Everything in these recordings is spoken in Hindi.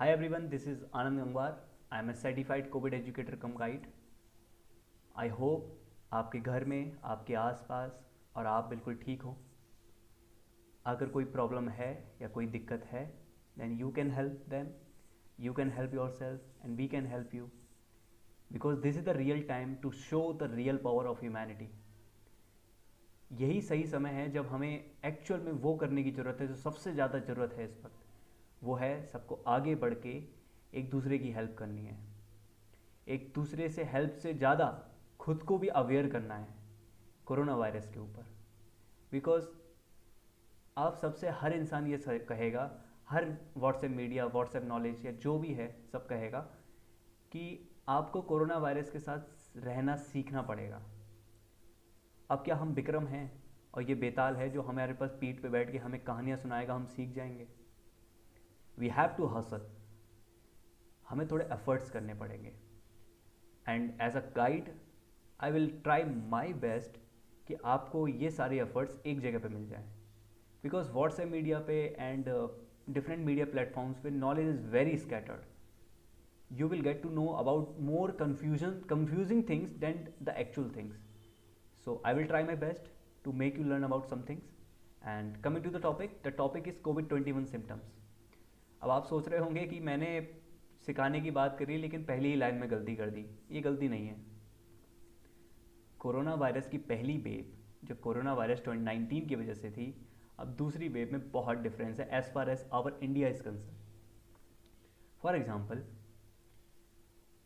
Hi everyone, this is Anand Gangwar. I am a certified COVID educator cum guide. I hope आपके घर में, आपके आसपास और आप बिल्कुल ठीक हो। अगर कोई प्रॉब्लम है या कोई दिक्कत है, then you can help them, you can help yourself and we can help you because this is the real time to show the real power of humanity. यही सही समय है जब हमें एक्चुअल में वो करने की ज़रूरत है जो सबसे ज़्यादा ज़रूरत है इस वक्त। वो है सबको आगे बढ़ के एक दूसरे की हेल्प करनी है। एक दूसरे से हेल्प से ज़्यादा खुद को भी अवेयर करना है कोरोना वायरस के ऊपर। बिकॉज आप सबसे हर इंसान ये कहेगा, हर व्हाट्सएप मीडिया, व्हाट्सएप नॉलेज या जो भी है सब कहेगा कि आपको कोरोना वायरस के साथ रहना सीखना पड़ेगा। अब क्या हम विक्रम हैं और ये बेताल है जो हमारे पास पीठ पे बैठ के हमें कहानियाँ सुनाएगा, हम सीख जाएंगे? वी हैव टू हसल, हमें थोड़े एफर्ट्स करने पड़ेंगे। And as a guide I will try my best कि आपको ये सारे एफर्ट्स एक जगह पे मिल जाएं। बिकॉज व्हाट्सएप मीडिया पे एंड डिफरेंट मीडिया प्लेटफॉर्म्स पे knowledge is very scattered. You will get to know about more confusing things than the actual things. So I will try my best to make you learn about some things. And coming to the topic is COVID-21 symptoms. अब आप सोच रहे होंगे कि मैंने सिखाने की बात करी लेकिन पहली ही लाइन में गलती कर दी। ये गलती नहीं है। कोरोना वायरस की पहली वेव जो कोरोना वायरस 2019 की वजह से थी, अब दूसरी वेव में बहुत डिफरेंस है as far as our India is concern. For example,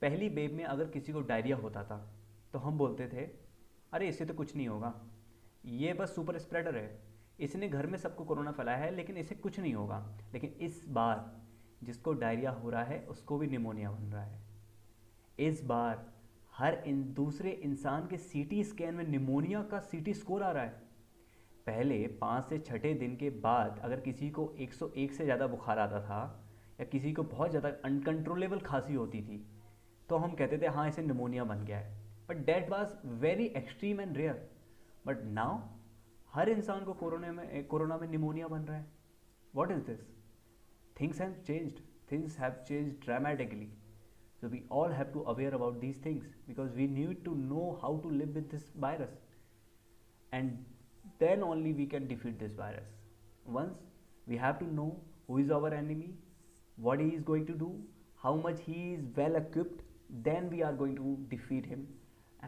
पहली वेव में अगर किसी को डायरिया होता था तो हम बोलते थे अरे इससे तो कुछ नहीं होगा, ये बस सुपर स्प्रेडर है, इसने घर में सबको कोरोना फैलाया है लेकिन इसे कुछ नहीं होगा। लेकिन इस बार जिसको डायरिया हो रहा है उसको भी निमोनिया बन रहा है। इस बार हर दूसरे इंसान के सीटी स्कैन में निमोनिया का सीटी स्कोर आ रहा है। पहले 5 से 6 दिन के बाद अगर किसी को 101 से ज़्यादा बुखार आता था या किसी को बहुत ज़्यादा अनकंट्रोलेबल खांसी होती थी तो हम कहते थे हाँ इसे निमोनिया बन गया है, but that was very extreme and rare. But now हर इंसान को कोरोना में निमोनिया बन रहा है। What is this? Things have changed dramatically. So we all have to aware about these things because we need to know how to live with this virus and then only we can defeat this virus. Once we have to know who is our enemy, what he is going to do, how much he is well equipped, then we are going to defeat him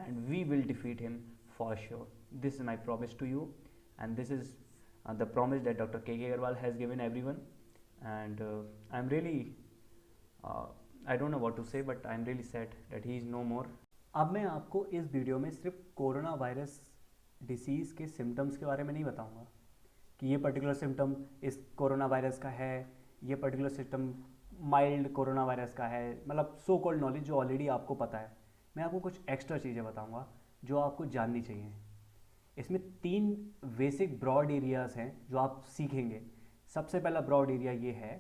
and we will defeat him for sure. This is my promise to you and this is the promise that Dr. K.K. Agarwal has given everyone and I'm really I don't know what to say but I'm really sad that he is no more. अब मैं आपको इस वीडियो में सिर्फ कोरोना वायरस डिसीज़ के सिम्टम्स के बारे में नहीं बताऊंगा कि ये पर्टिकुलर सिम्टम इस कोरोना वायरस का है, ये particular symptom mild corona virus का है, मतलब सो कॉल्ड नॉलेज जो ऑलरेडी आपको पता है। मैं आपको कुछ एक्स्ट्रा चीज़ें बताऊंगा जो आपको जाननी चाहिए। इसमें 3 बेसिक ब्रॉड एरियाज़ हैं जो आप सीखेंगे। सबसे पहला ब्रॉड एरिया ये है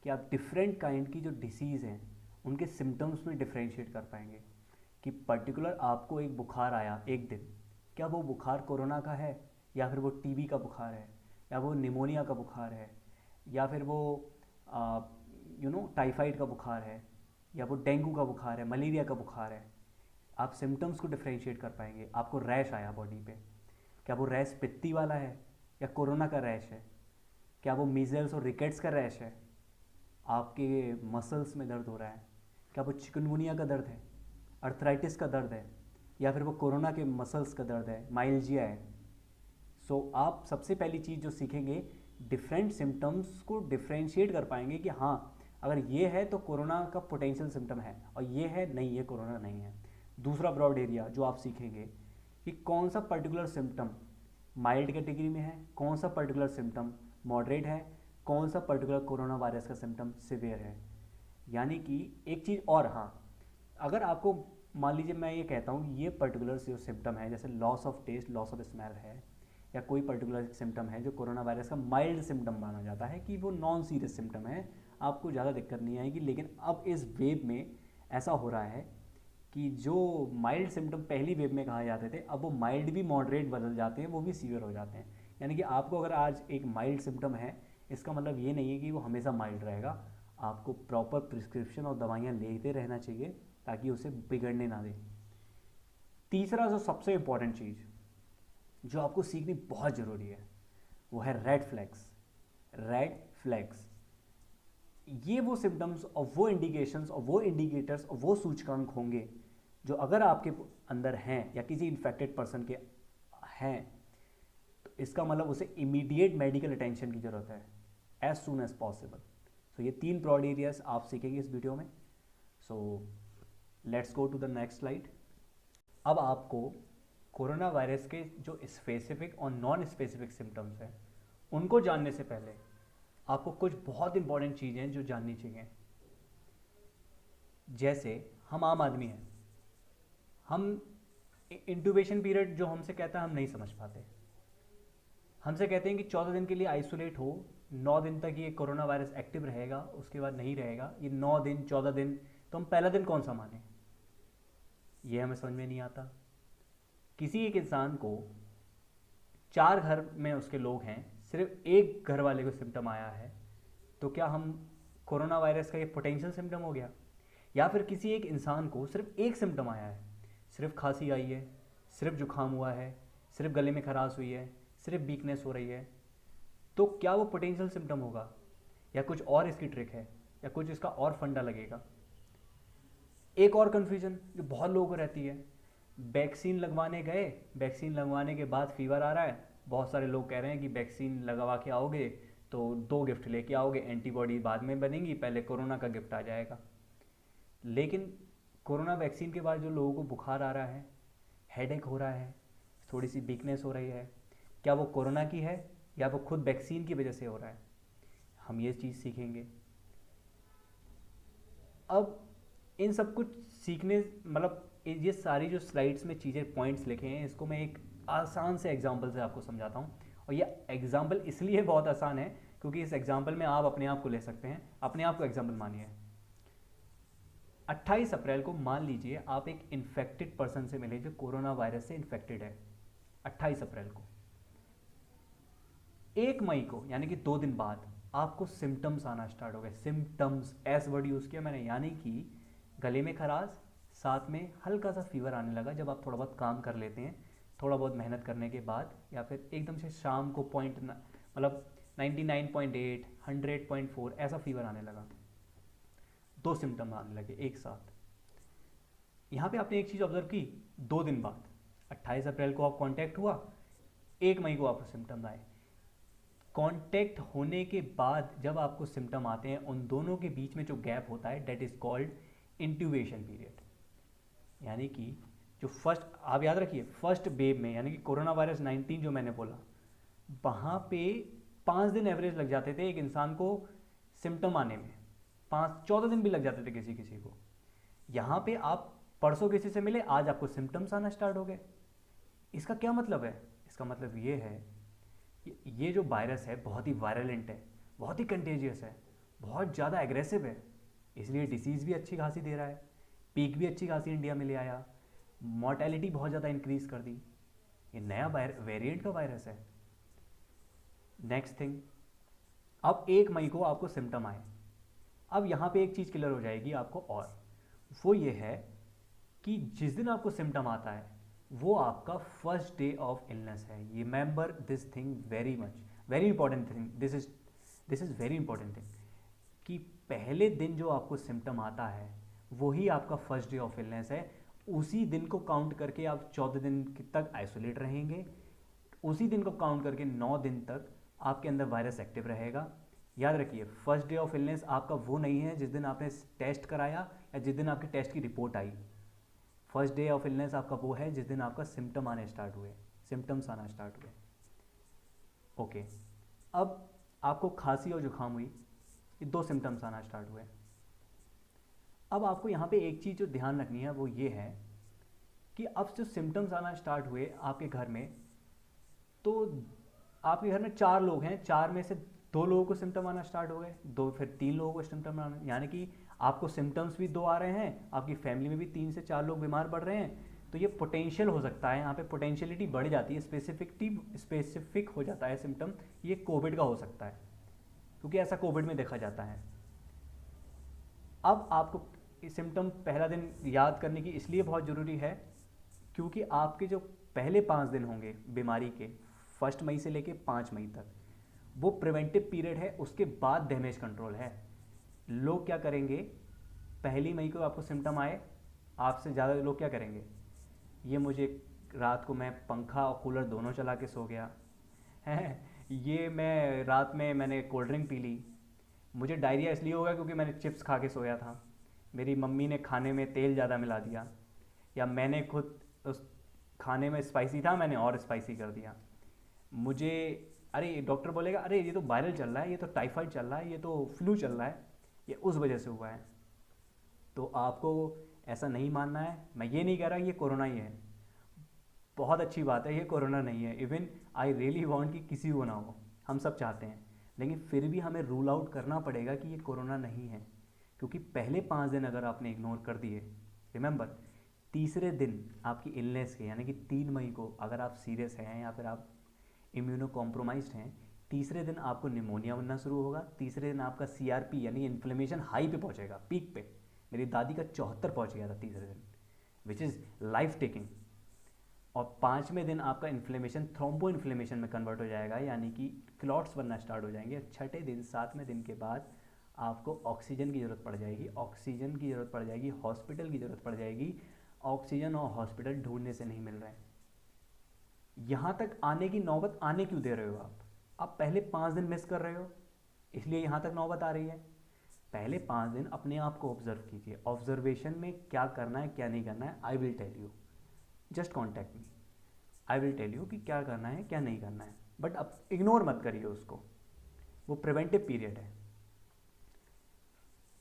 कि आप डिफरेंट काइंड की जो डिसीज़ हैं उनके सिम्टम्स में डिफ्रेंशिएट कर पाएंगे कि पर्टिकुलर आपको एक बुखार आया एक दिन, क्या वो बुखार कोरोना का है या फिर वो टीबी का बुखार है या वो निमोनिया का बुखार है या फिर वो टाइफाइड का बुखार है या वो डेंगू का बुखार है, मलेरिया का बुखार है। आप सिम्टम्स को डिफ्रेंशिएट कर पाएंगे। आपको रैश आया बॉडी पे, क्या वो रैश पित्ती वाला है या कोरोना का रैश है? क्या वो मीजल्स और रिकेट्स का रैश है? आपके मसल्स में दर्द हो रहा है, क्या वो चिकनगुनिया का दर्द है, अर्थराइटिस का दर्द है या फिर वो कोरोना के मसल्स का दर्द है, माइल्जिया है? सो आप सबसे पहली चीज़ जो सीखेंगे, डिफरेंट सिम्टम्स को डिफ्रेंशिएट कर पाएंगे कि हाँ अगर ये है तो कोरोना का पोटेंशियल सिम्टम है और ये है नहीं, ये कोरोना नहीं है। दूसरा ब्रॉड एरिया जो आप सीखेंगे कि कौन सा पर्टिकुलर सिम्टम माइल्ड कैटेगरी में है, कौन सा पर्टिकुलर सिम्टम मॉडरेट है, कौन सा पर्टिकुलर कोरोना वायरस का सिम्टम सिवियर है। यानी कि एक चीज़ और, हाँ, अगर आपको मान लीजिए मैं ये कहता हूँ ये पर्टिकुलर जो सिम्टम है जैसे loss of taste, loss of smell है या कोई पर्टिकुलर सिम्टम है जो कोरोना वायरस का माइल्ड सिम्टम माना जाता है कि वो नॉन सीरियस सिम्टम है, आपको ज़्यादा दिक्कत नहीं आएगी। लेकिन अब इस वेव में ऐसा हो रहा है कि जो माइल्ड सिम्टम पहली वेव में कहा जाते थे अब वो माइल्ड भी मॉडरेट बदल जाते हैं, वो भी सीवियर हो जाते हैं। यानी कि आपको अगर आज एक माइल्ड सिम्टम है इसका मतलब ये नहीं है कि वो हमेशा माइल्ड रहेगा। आपको प्रॉपर प्रिस्क्रिप्शन और दवाइयाँ लेते रहना चाहिए ताकि उसे बिगड़ने ना दे। तीसरा जो सबसे इम्पॉर्टेंट चीज़ जो आपको सीखनी बहुत ज़रूरी है वो है रेड फ्लैग्स। रेड फ्लैग्स ये वो सिम्टम्स और वो इंडिकेशंस और वो इंडिकेटर्स और वो सूचकांक होंगे जो अगर आपके अंदर हैं या किसी इन्फेक्टेड पर्सन के हैं तो इसका मतलब उसे इमीडिएट मेडिकल अटेंशन की ज़रूरत है as soon as possible. So ये 3 ब्रॉड एरियाज आप सीखेंगे इस वीडियो में। So let's go to the next slide. अब आपको कोरोना वायरस के जो स्पेसिफिक और नॉन स्पेसिफिक सिम्टम्स हैं उनको जानने से पहले आपको कुछ बहुत इंपॉर्टेंट चीज़ें जो जाननी चाहिए। जैसे हम आम आदमी हैं, हम इंट्यूबेशन पीरियड जो हमसे कहता है हम नहीं समझ पाते। हमसे कहते हैं कि 14 दिन के लिए आइसोलेट हो, 9 दिन तक ये कोरोना वायरस एक्टिव रहेगा, उसके बाद नहीं रहेगा। ये 9 दिन 14 दिन तो हम पहला दिन कौन सा माने, ये हमें समझ में नहीं आता। किसी एक इंसान को 4 घर में उसके लोग हैं, सिर्फ एक घर वाले को सिम्टम आया है तो क्या हम कोरोना वायरस का ये पोटेंशियल सिम्टम हो गया? या फिर किसी एक इंसान को सिर्फ एक सिम्टम आया है, सिर्फ खांसी आई है, सिर्फ जुकाम हुआ है, सिर्फ गले में खराश हुई है, सिर्फ वीकनेस हो रही है, तो क्या वो पोटेंशियल सिम्टम होगा या कुछ और इसकी ट्रिक है या कुछ इसका और फंडा लगेगा? एक और कन्फ्यूजन जो बहुत लोगों को रहती है, वैक्सीन लगवाने गए, वैक्सीन लगवाने के बाद फीवर आ रहा है, बहुत सारे लोग कह रहे हैं कि वैक्सीन लगवा के आओगे तो 2 गिफ्ट लेके आओगे, एंटीबॉडी बाद में बनेंगी, पहले कोरोना का गिफ्ट आ जाएगा। लेकिन कोरोना वैक्सीन के बाद जो लोगों को बुखार आ रहा है, हेडेक हो रहा है, थोड़ी सी वीकनेस हो रही है, क्या वो कोरोना की है या वो खुद वैक्सीन की वजह से हो रहा है? हम ये चीज़ सीखेंगे। अब इन सब कुछ सीखने मतलब ये सारी जो स्लाइड्स में चीज़ें पॉइंट्स लिखे हैं इसको मैं एक आसान से एग्जांपल से आपको समझाता हूँ। और ये एग्जांपल इसलिए बहुत आसान है क्योंकि इस एग्जांपल में आप अपने आप को ले सकते हैं, अपने आप को एग्जांपल मानिए। 28 अप्रैल को मान लीजिए आप एक इन्फेक्टेड पर्सन से मिले जो कोरोना वायरस से इन्फेक्टेड है। 28 अप्रैल को 1 मई को यानी कि 2 दिन बाद आपको सिम्टम्स आना स्टार्ट हो गए। सिम्टम्स एस वर्ड यूज़ किया मैंने, यानी कि गले में खराश, साथ में हल्का सा फीवर आने लगा जब आप थोड़ा बहुत काम कर लेते हैं, थोड़ा बहुत मेहनत करने के बाद, या फिर एकदम से शाम को मतलब 99.8 100.4 ऐसा फीवर आने लगा। 2 सिम्टम आने लगे एक साथ। यहाँ पे आपने एक चीज़ ऑब्जर्व की, 2 दिन बाद 28 अप्रैल को आप कांटेक्ट हुआ, 1 मई को आपको सिम्टम आए। कांटेक्ट होने के बाद जब आपको सिम्टम आते हैं उन दोनों के बीच में जो गैप होता है that is called intubation period. यानी कि जो फर्स्ट, आप याद रखिए, फर्स्ट वेव में यानी कि कोरोना वायरस 19 जो मैंने बोला, वहाँ पे 5 दिन एवरेज लग जाते थे एक इंसान को सिम्टम आने में, 14 दिन भी लग जाते थे किसी किसी को। यहाँ पे आप परसों किसी से मिले, आज आपको सिम्टम्स आना स्टार्ट हो गए। इसका क्या मतलब है? इसका मतलब ये है कि ये जो वायरस है बहुत ही वायरलेंट है, बहुत ही कंटेजियस है, बहुत ज़्यादा एग्रेसिव है, इसलिए डिसीज़ भी अच्छी खासी दे रहा है, पीक भी अच्छी खासी इंडिया में ले आया, मॉर्टेलिटी बहुत ज़्यादा इंक्रीज़ कर दी। ये नया वेरिएंट का वायरस है। नेक्स्ट थिंग, अब 1 मई को आपको सिम्टम आए। अब यहाँ पे एक चीज़ क्लियर हो जाएगी आपको, और वो ये है कि जिस दिन आपको सिम्टम आता है वो आपका फर्स्ट डे ऑफ इलनेस है। ये remember this thing very much, very important thing, this is very important thing कि पहले दिन जो आपको सिम्टम आता है वही आपका फर्स्ट डे ऑफ इलनेस है। उसी दिन को काउंट करके आप 14 दिन तक आइसोलेट रहेंगे, उसी दिन को काउंट करके 9 दिन तक आपके अंदर वायरस एक्टिव रहेगा। याद रखिए, फर्स्ट डे ऑफ इलनेस आपका वो नहीं है जिस दिन आपने टेस्ट कराया या जिस दिन आपके टेस्ट की report I. First day of illness आपका वो है जिस दिन आपका सिम्टम आने स्टार्ट हुए, सिम्टम्स आना स्टार्ट हुए। ओके, अब आपको खांसी और जुकाम हुई, ये 2 सिम्टम्स आना स्टार्ट हुए। अब आपको यहाँ पे एक चीज़ जो ध्यान रखनी है वो ये है कि अब जो सिम्टम्स आना स्टार्ट हुए आपके घर में, तो आपके घर में 4 लोग हैं, 4 में से 2 लोगों को सिम्टम आना स्टार्ट हो गए, 2 फिर 3 लोगों को सिम्टम आना, यानी कि आपको सिम्टम्स भी 2 आ रहे हैं, आपकी फैमिली में भी 3 से 4 लोग बीमार पड़ रहे हैं। तो ये पोटेंशियल हो सकता है, यहाँ पे पोटेंशियलिटी बढ़ जाती है, स्पेसिफिक हो जाता है सिम्टम, ये कोविड का हो सकता है क्योंकि ऐसा कोविड में देखा जाता है। अब आपको सिम्टम पहला दिन याद करने की इसलिए बहुत ज़रूरी है क्योंकि आपके जो पहले 5 दिन होंगे बीमारी के, 1 मई से लेके 5 मई तक, वो प्रिवेंटिव पीरियड है, उसके बाद डैमेज कंट्रोल है। लोग क्या करेंगे, 1 मई को आपको सिम्टम आए, आपसे ज़्यादा लोग क्या करेंगे, ये मुझे रात को मैं पंखा और कूलर दोनों चला के सो गया है, ये मैं रात में मैंने कोल्ड ड्रिंक पी ली, मुझे डायरिया इसलिए हो गया क्योंकि मैंने चिप्स खा के सोया था, मेरी मम्मी ने खाने में तेल ज़्यादा मिला दिया, या मैंने खुद उस खाने में स्पाइसी था मैंने और स्पाइसी कर दिया। मुझे, अरे डॉक्टर बोलेगा अरे ये तो वायरल चल रहा है, ये तो टाइफाइड चल रहा है, ये तो फ्लू चल रहा है, ये उस वजह से हुआ है। तो आपको ऐसा नहीं मानना है। मैं ये नहीं कह रहा ये कोरोना ही है, बहुत अच्छी बात है, ये कोरोना नहीं है। इवन आई रियली वांट कि किसी को ना हो, हम सब चाहते हैं, लेकिन फिर भी हमें रूल आउट करना पड़ेगा कि ये कोरोना नहीं है, क्योंकि पहले 5 दिन अगर आपने इग्नोर कर दिए, रिमेंबर तीसरे दिन आपकी इलनेस के यानी कि 3 मई को अगर आप सीरियस हैं या फिर आप इम्यूनो कॉम्प्रोमाइज्ड हैं, तीसरे दिन आपको निमोनिया बनना शुरू होगा, तीसरे दिन आपका CRP यानी इन्फ्लेमेशन हाई पे पहुंचेगा, पीक पे। मेरी दादी का 74 पहुंच गया था तीसरे दिन, विच इज़ लाइफ टेकिंग। और 5वें दिन आपका इन्फ्लेमेशन थ्रोम्बो इन्फ्लेमेशन में कन्वर्ट हो जाएगा, यानी कि क्लॉट्स बनना स्टार्ट हो जाएंगे। छठे दिन 7वें दिन के बाद आपको ऑक्सीजन की ज़रूरत पड़ जाएगी, ऑक्सीजन की ज़रूरत पड़ जाएगी, हॉस्पिटल की ज़रूरत पड़ जाएगी। ऑक्सीजन और हॉस्पिटल ढूंढने से नहीं मिल रहे हैं। यहाँ तक आने की नौबत आने क्यों दे रहे हो आप पहले 5 दिन मिस कर रहे हो, इसलिए यहाँ तक नौबत आ रही है। पहले 5 दिन अपने आप को ऑब्जर्व कीजिए, ऑब्जर्वेशन में क्या करना है क्या नहीं करना है, I will tell you, just contact me, I will tell you कि क्या करना है क्या नहीं करना है, बट अब इग्नोर मत करिए उसको, वो प्रिवेंटिव पीरियड है।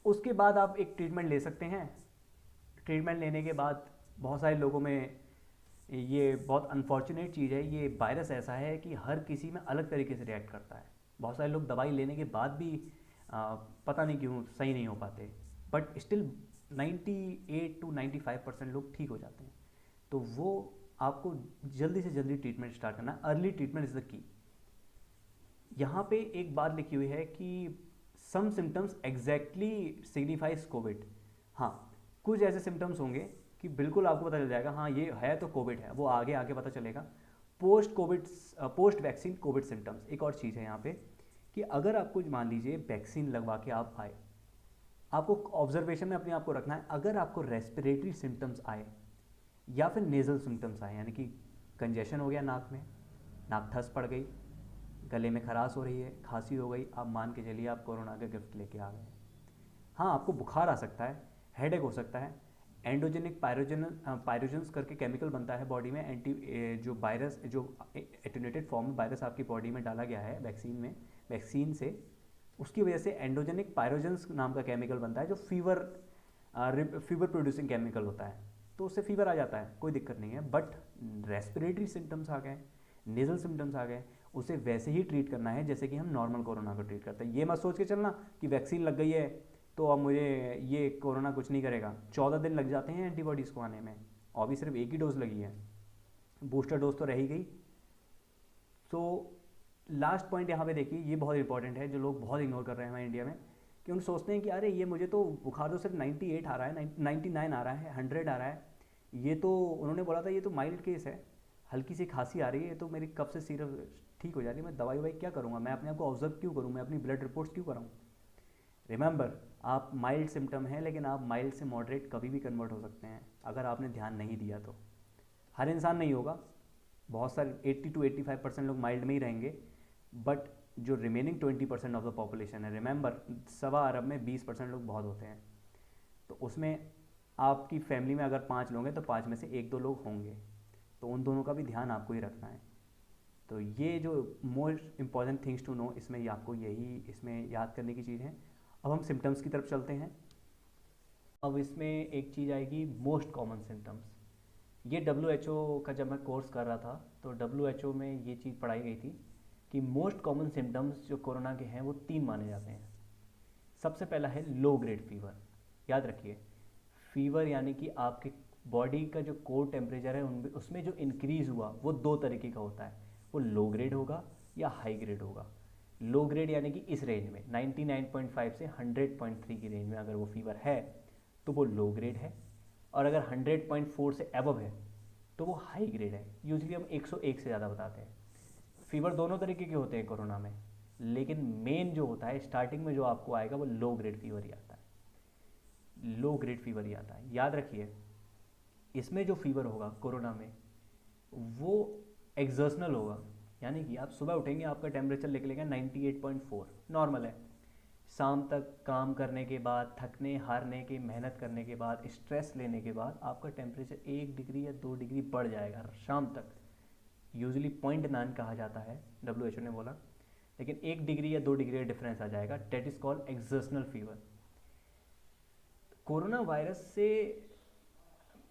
उसके बाद आप एक ट्रीटमेंट ले सकते हैं। ट्रीटमेंट लेने के बाद बहुत सारे लोगों में, ये बहुत अनफॉर्चुनेट चीज़ है, ये वायरस ऐसा है कि हर किसी में अलग तरीके से रिएक्ट करता है। बहुत सारे लोग दवाई लेने के बाद भी पता नहीं क्यों सही नहीं हो पाते, बट स्टिल 98 to 95% लोग ठीक हो जाते हैं। तो वो आपको जल्दी से जल्दी ट्रीटमेंट स्टार्ट करना, early treatment is the key. यहाँ पे एक बात लिखी हुई है कि some symptoms exactly signifies covid. हाँ, कुछ ऐसे सिम्टम्स होंगे कि बिल्कुल आपको पता चल जाएगा हाँ ये है तो कोविड है, वो आगे आगे पता चलेगा। पोस्ट वैक्सीन कोविड सिम्टम्स, एक और चीज़ है यहाँ पे कि अगर आपको मान लीजिए वैक्सीन लगवा के आप आए, आपको ऑब्जर्वेशन में अपने आप को रखना है। अगर आपको रेस्पिरेटरी सिम्टम्स आए या फिर नेज़ल सिम्टम्स आए, यानी कि कंजेशन हो गया नाक में, नाक ठस पड़ गई, गले में खराश हो रही है, खांसी हो गई, आप मान के चलिए आप कोरोना का गिफ्ट लेके आ गए। हाँ, आपको बुखार आ सकता है, हेडेक हो सकता है, एंडोजेनिक पायरोजन्स करके केमिकल बनता है बॉडी में, जो वायरस, जो एटेन्यूएटेड फॉर्म में वायरस आपकी बॉडी में डाला गया है वैक्सीन से, उसकी वजह से एंडोजेनिक पायरोजन्स नाम का केमिकल बनता है, जो फीवर प्रोड्यूसिंग केमिकल होता है, तो उससे फीवर आ जाता है, कोई दिक्कत नहीं है। बट रेस्पिरेटरी सिम्टम्स आ गए, नेजल सिम्टम्स आ गए, उसे वैसे ही ट्रीट करना है जैसे कि हम नॉर्मल कोरोना को ट्रीट करते हैं। ये मत सोच के चलना कि वैक्सीन लग गई है तो अब मुझे ये कोरोना कुछ नहीं करेगा। 14 दिन लग जाते हैं एंटीबॉडीज़ को आने में, और भी सिर्फ एक ही डोज लगी है, बूस्टर डोज तो रह ही गई। तो लास्ट पॉइंट यहाँ पे देखिए, ये बहुत इंपॉर्टेंट है, जो लोग बहुत इग्नोर कर रहे हैं हमारे इंडिया में, कि उन सोचते हैं कि अरे ये मुझे तो बुखार तो सिर्फ 98 आ रहा है, 99 आ रहा है, 100 आ रहा है, ये तो उन्होंने बोला था ये तो माइल्ड केस है, हल्की सी खांसी आ रही है, तो मेरी कब से सिर्फ ठीक हो जा रही है, मैं दवाई ववाई क्या करूँगा, मैं अपने आप को ऑब्जर्व क्यों करूँ, मैं अपनी ब्लड रिपोर्ट्स क्यों कराऊँ। रिमेंबर, आप माइल्ड सिम्टम है, लेकिन आप माइल्ड से मॉडरेट कभी भी कन्वर्ट हो सकते हैं अगर आपने ध्यान नहीं दिया तो। हर इंसान नहीं होगा, बहुत सारे 80 to 85% लोग माइल्ड में ही रहेंगे, बट जो रिमेनिंग 20% ऑफ द पॉपुलेशन है, रिमेंबर 1.25 अरब में 20% लोग बहुत होते हैं, तो उसमें आपकी फैमिली में अगर 5 लोग हैं तो 5 में से 1-2 लोग होंगे, तो उन दोनों का भी ध्यान आपको ही रखना है। तो ये जो most important things to know, इसमें आपको यही इसमें याद करने की चीज़ है। अब हम सिम्टम्स की तरफ चलते हैं। अब इसमें एक चीज़ आएगी, मोस्ट कॉमन सिम्टम्स। ये WHO का जब मैं कोर्स कर रहा था तो WHO में ये चीज़ पढ़ाई गई थी कि मोस्ट कॉमन सिम्टम्स जो कोरोना के हैं वो 3 माने जाते हैं। सबसे पहला है लो ग्रेड फीवर। याद रखिए, फीवर यानी कि आपके बॉडी का जो कोर टेम्परेचर है उसमें जो इंक्रीज़ हुआ वो 2 तरीके का होता है, वो लो ग्रेड होगा या हाई ग्रेड होगा। लो ग्रेड यानी कि इस रेंज में 99.5 से 100.3 की रेंज में अगर वो फीवर है तो वो लो ग्रेड है, और अगर 100.4 से अबव है तो वो हाई ग्रेड है। यूजली हम 101 से ज़्यादा बताते हैं। फीवर दोनों तरीके के होते हैं कोरोना में, लेकिन मेन जो होता है स्टार्टिंग में जो आपको आएगा वो लो ग्रेड फीवर ही आता है, लो ग्रेड फीवर ही आता है। याद रखिए, इसमें जो फीवर होगा कोरोना में वो एक्सर्शनल होगा, यानी कि आप सुबह उठेंगे आपका टेम्परेचर निकलेगा 98.4, नॉर्मल है। शाम तक काम करने के बाद, थकने हारने की मेहनत करने के बाद, स्ट्रेस लेने के बाद आपका टेम्परेचर 1 डिग्री या 2 डिग्री बढ़ जाएगा शाम तक। यूजली 0.9 कहा जाता है, WHO ने बोला, लेकिन 1 डिग्री या 2 डिग्री का डिफरेंस आ जाएगा। That is called exertional fever. Corona virus से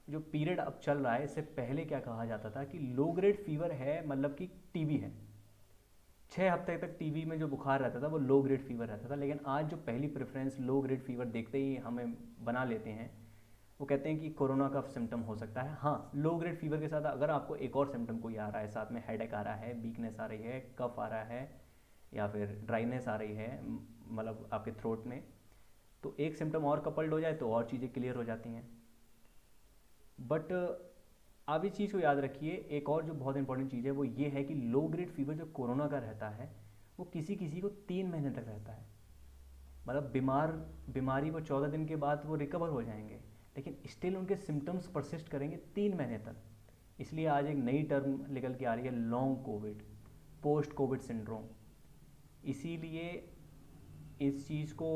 जो पीरियड अब चल रहा है, इससे पहले क्या कहा जाता था कि लो ग्रेड फीवर है मतलब कि टीबी है। 6 हफ्ते तक टीबी में जो बुखार रहता था वो लो ग्रेड फीवर रहता था, लेकिन आज जो पहली प्रेफरेंस लो ग्रेड फीवर देखते ही हमें बना लेते हैं, वो कहते हैं कि कोरोना का सिम्टम हो सकता है। हाँ, लो ग्रेड फीवर के साथ अगर आपको एक और सिम्टम कोई आ रहा है, साथ में हेडेक आ रहा है, वीकनेस आ रही है, कफ आ रहा है, या फिर ड्राइनेस आ रही है मतलब आपके थ्रोट में, तो एक सिम्टम और कपल्ड हो जाए तो और चीज़ें क्लियर हो जाती हैं। बट आप इस चीज़ को याद रखिए, एक और जो बहुत इंपॉर्टेंट चीज़ है वो ये है कि लो ग्रेड फीवर जो कोरोना का रहता है वो किसी किसी को 3 महीने तक रहता है। मतलब बीमारी वो 14 दिन के बाद वो रिकवर हो जाएंगे, लेकिन स्टिल उनके सिम्टम्स परसिस्ट करेंगे 3 महीने तक। इसलिए आज एक नई टर्म निकल के आ रही है, long Covid, post Covid syndrome. इसीलिए इस चीज़ को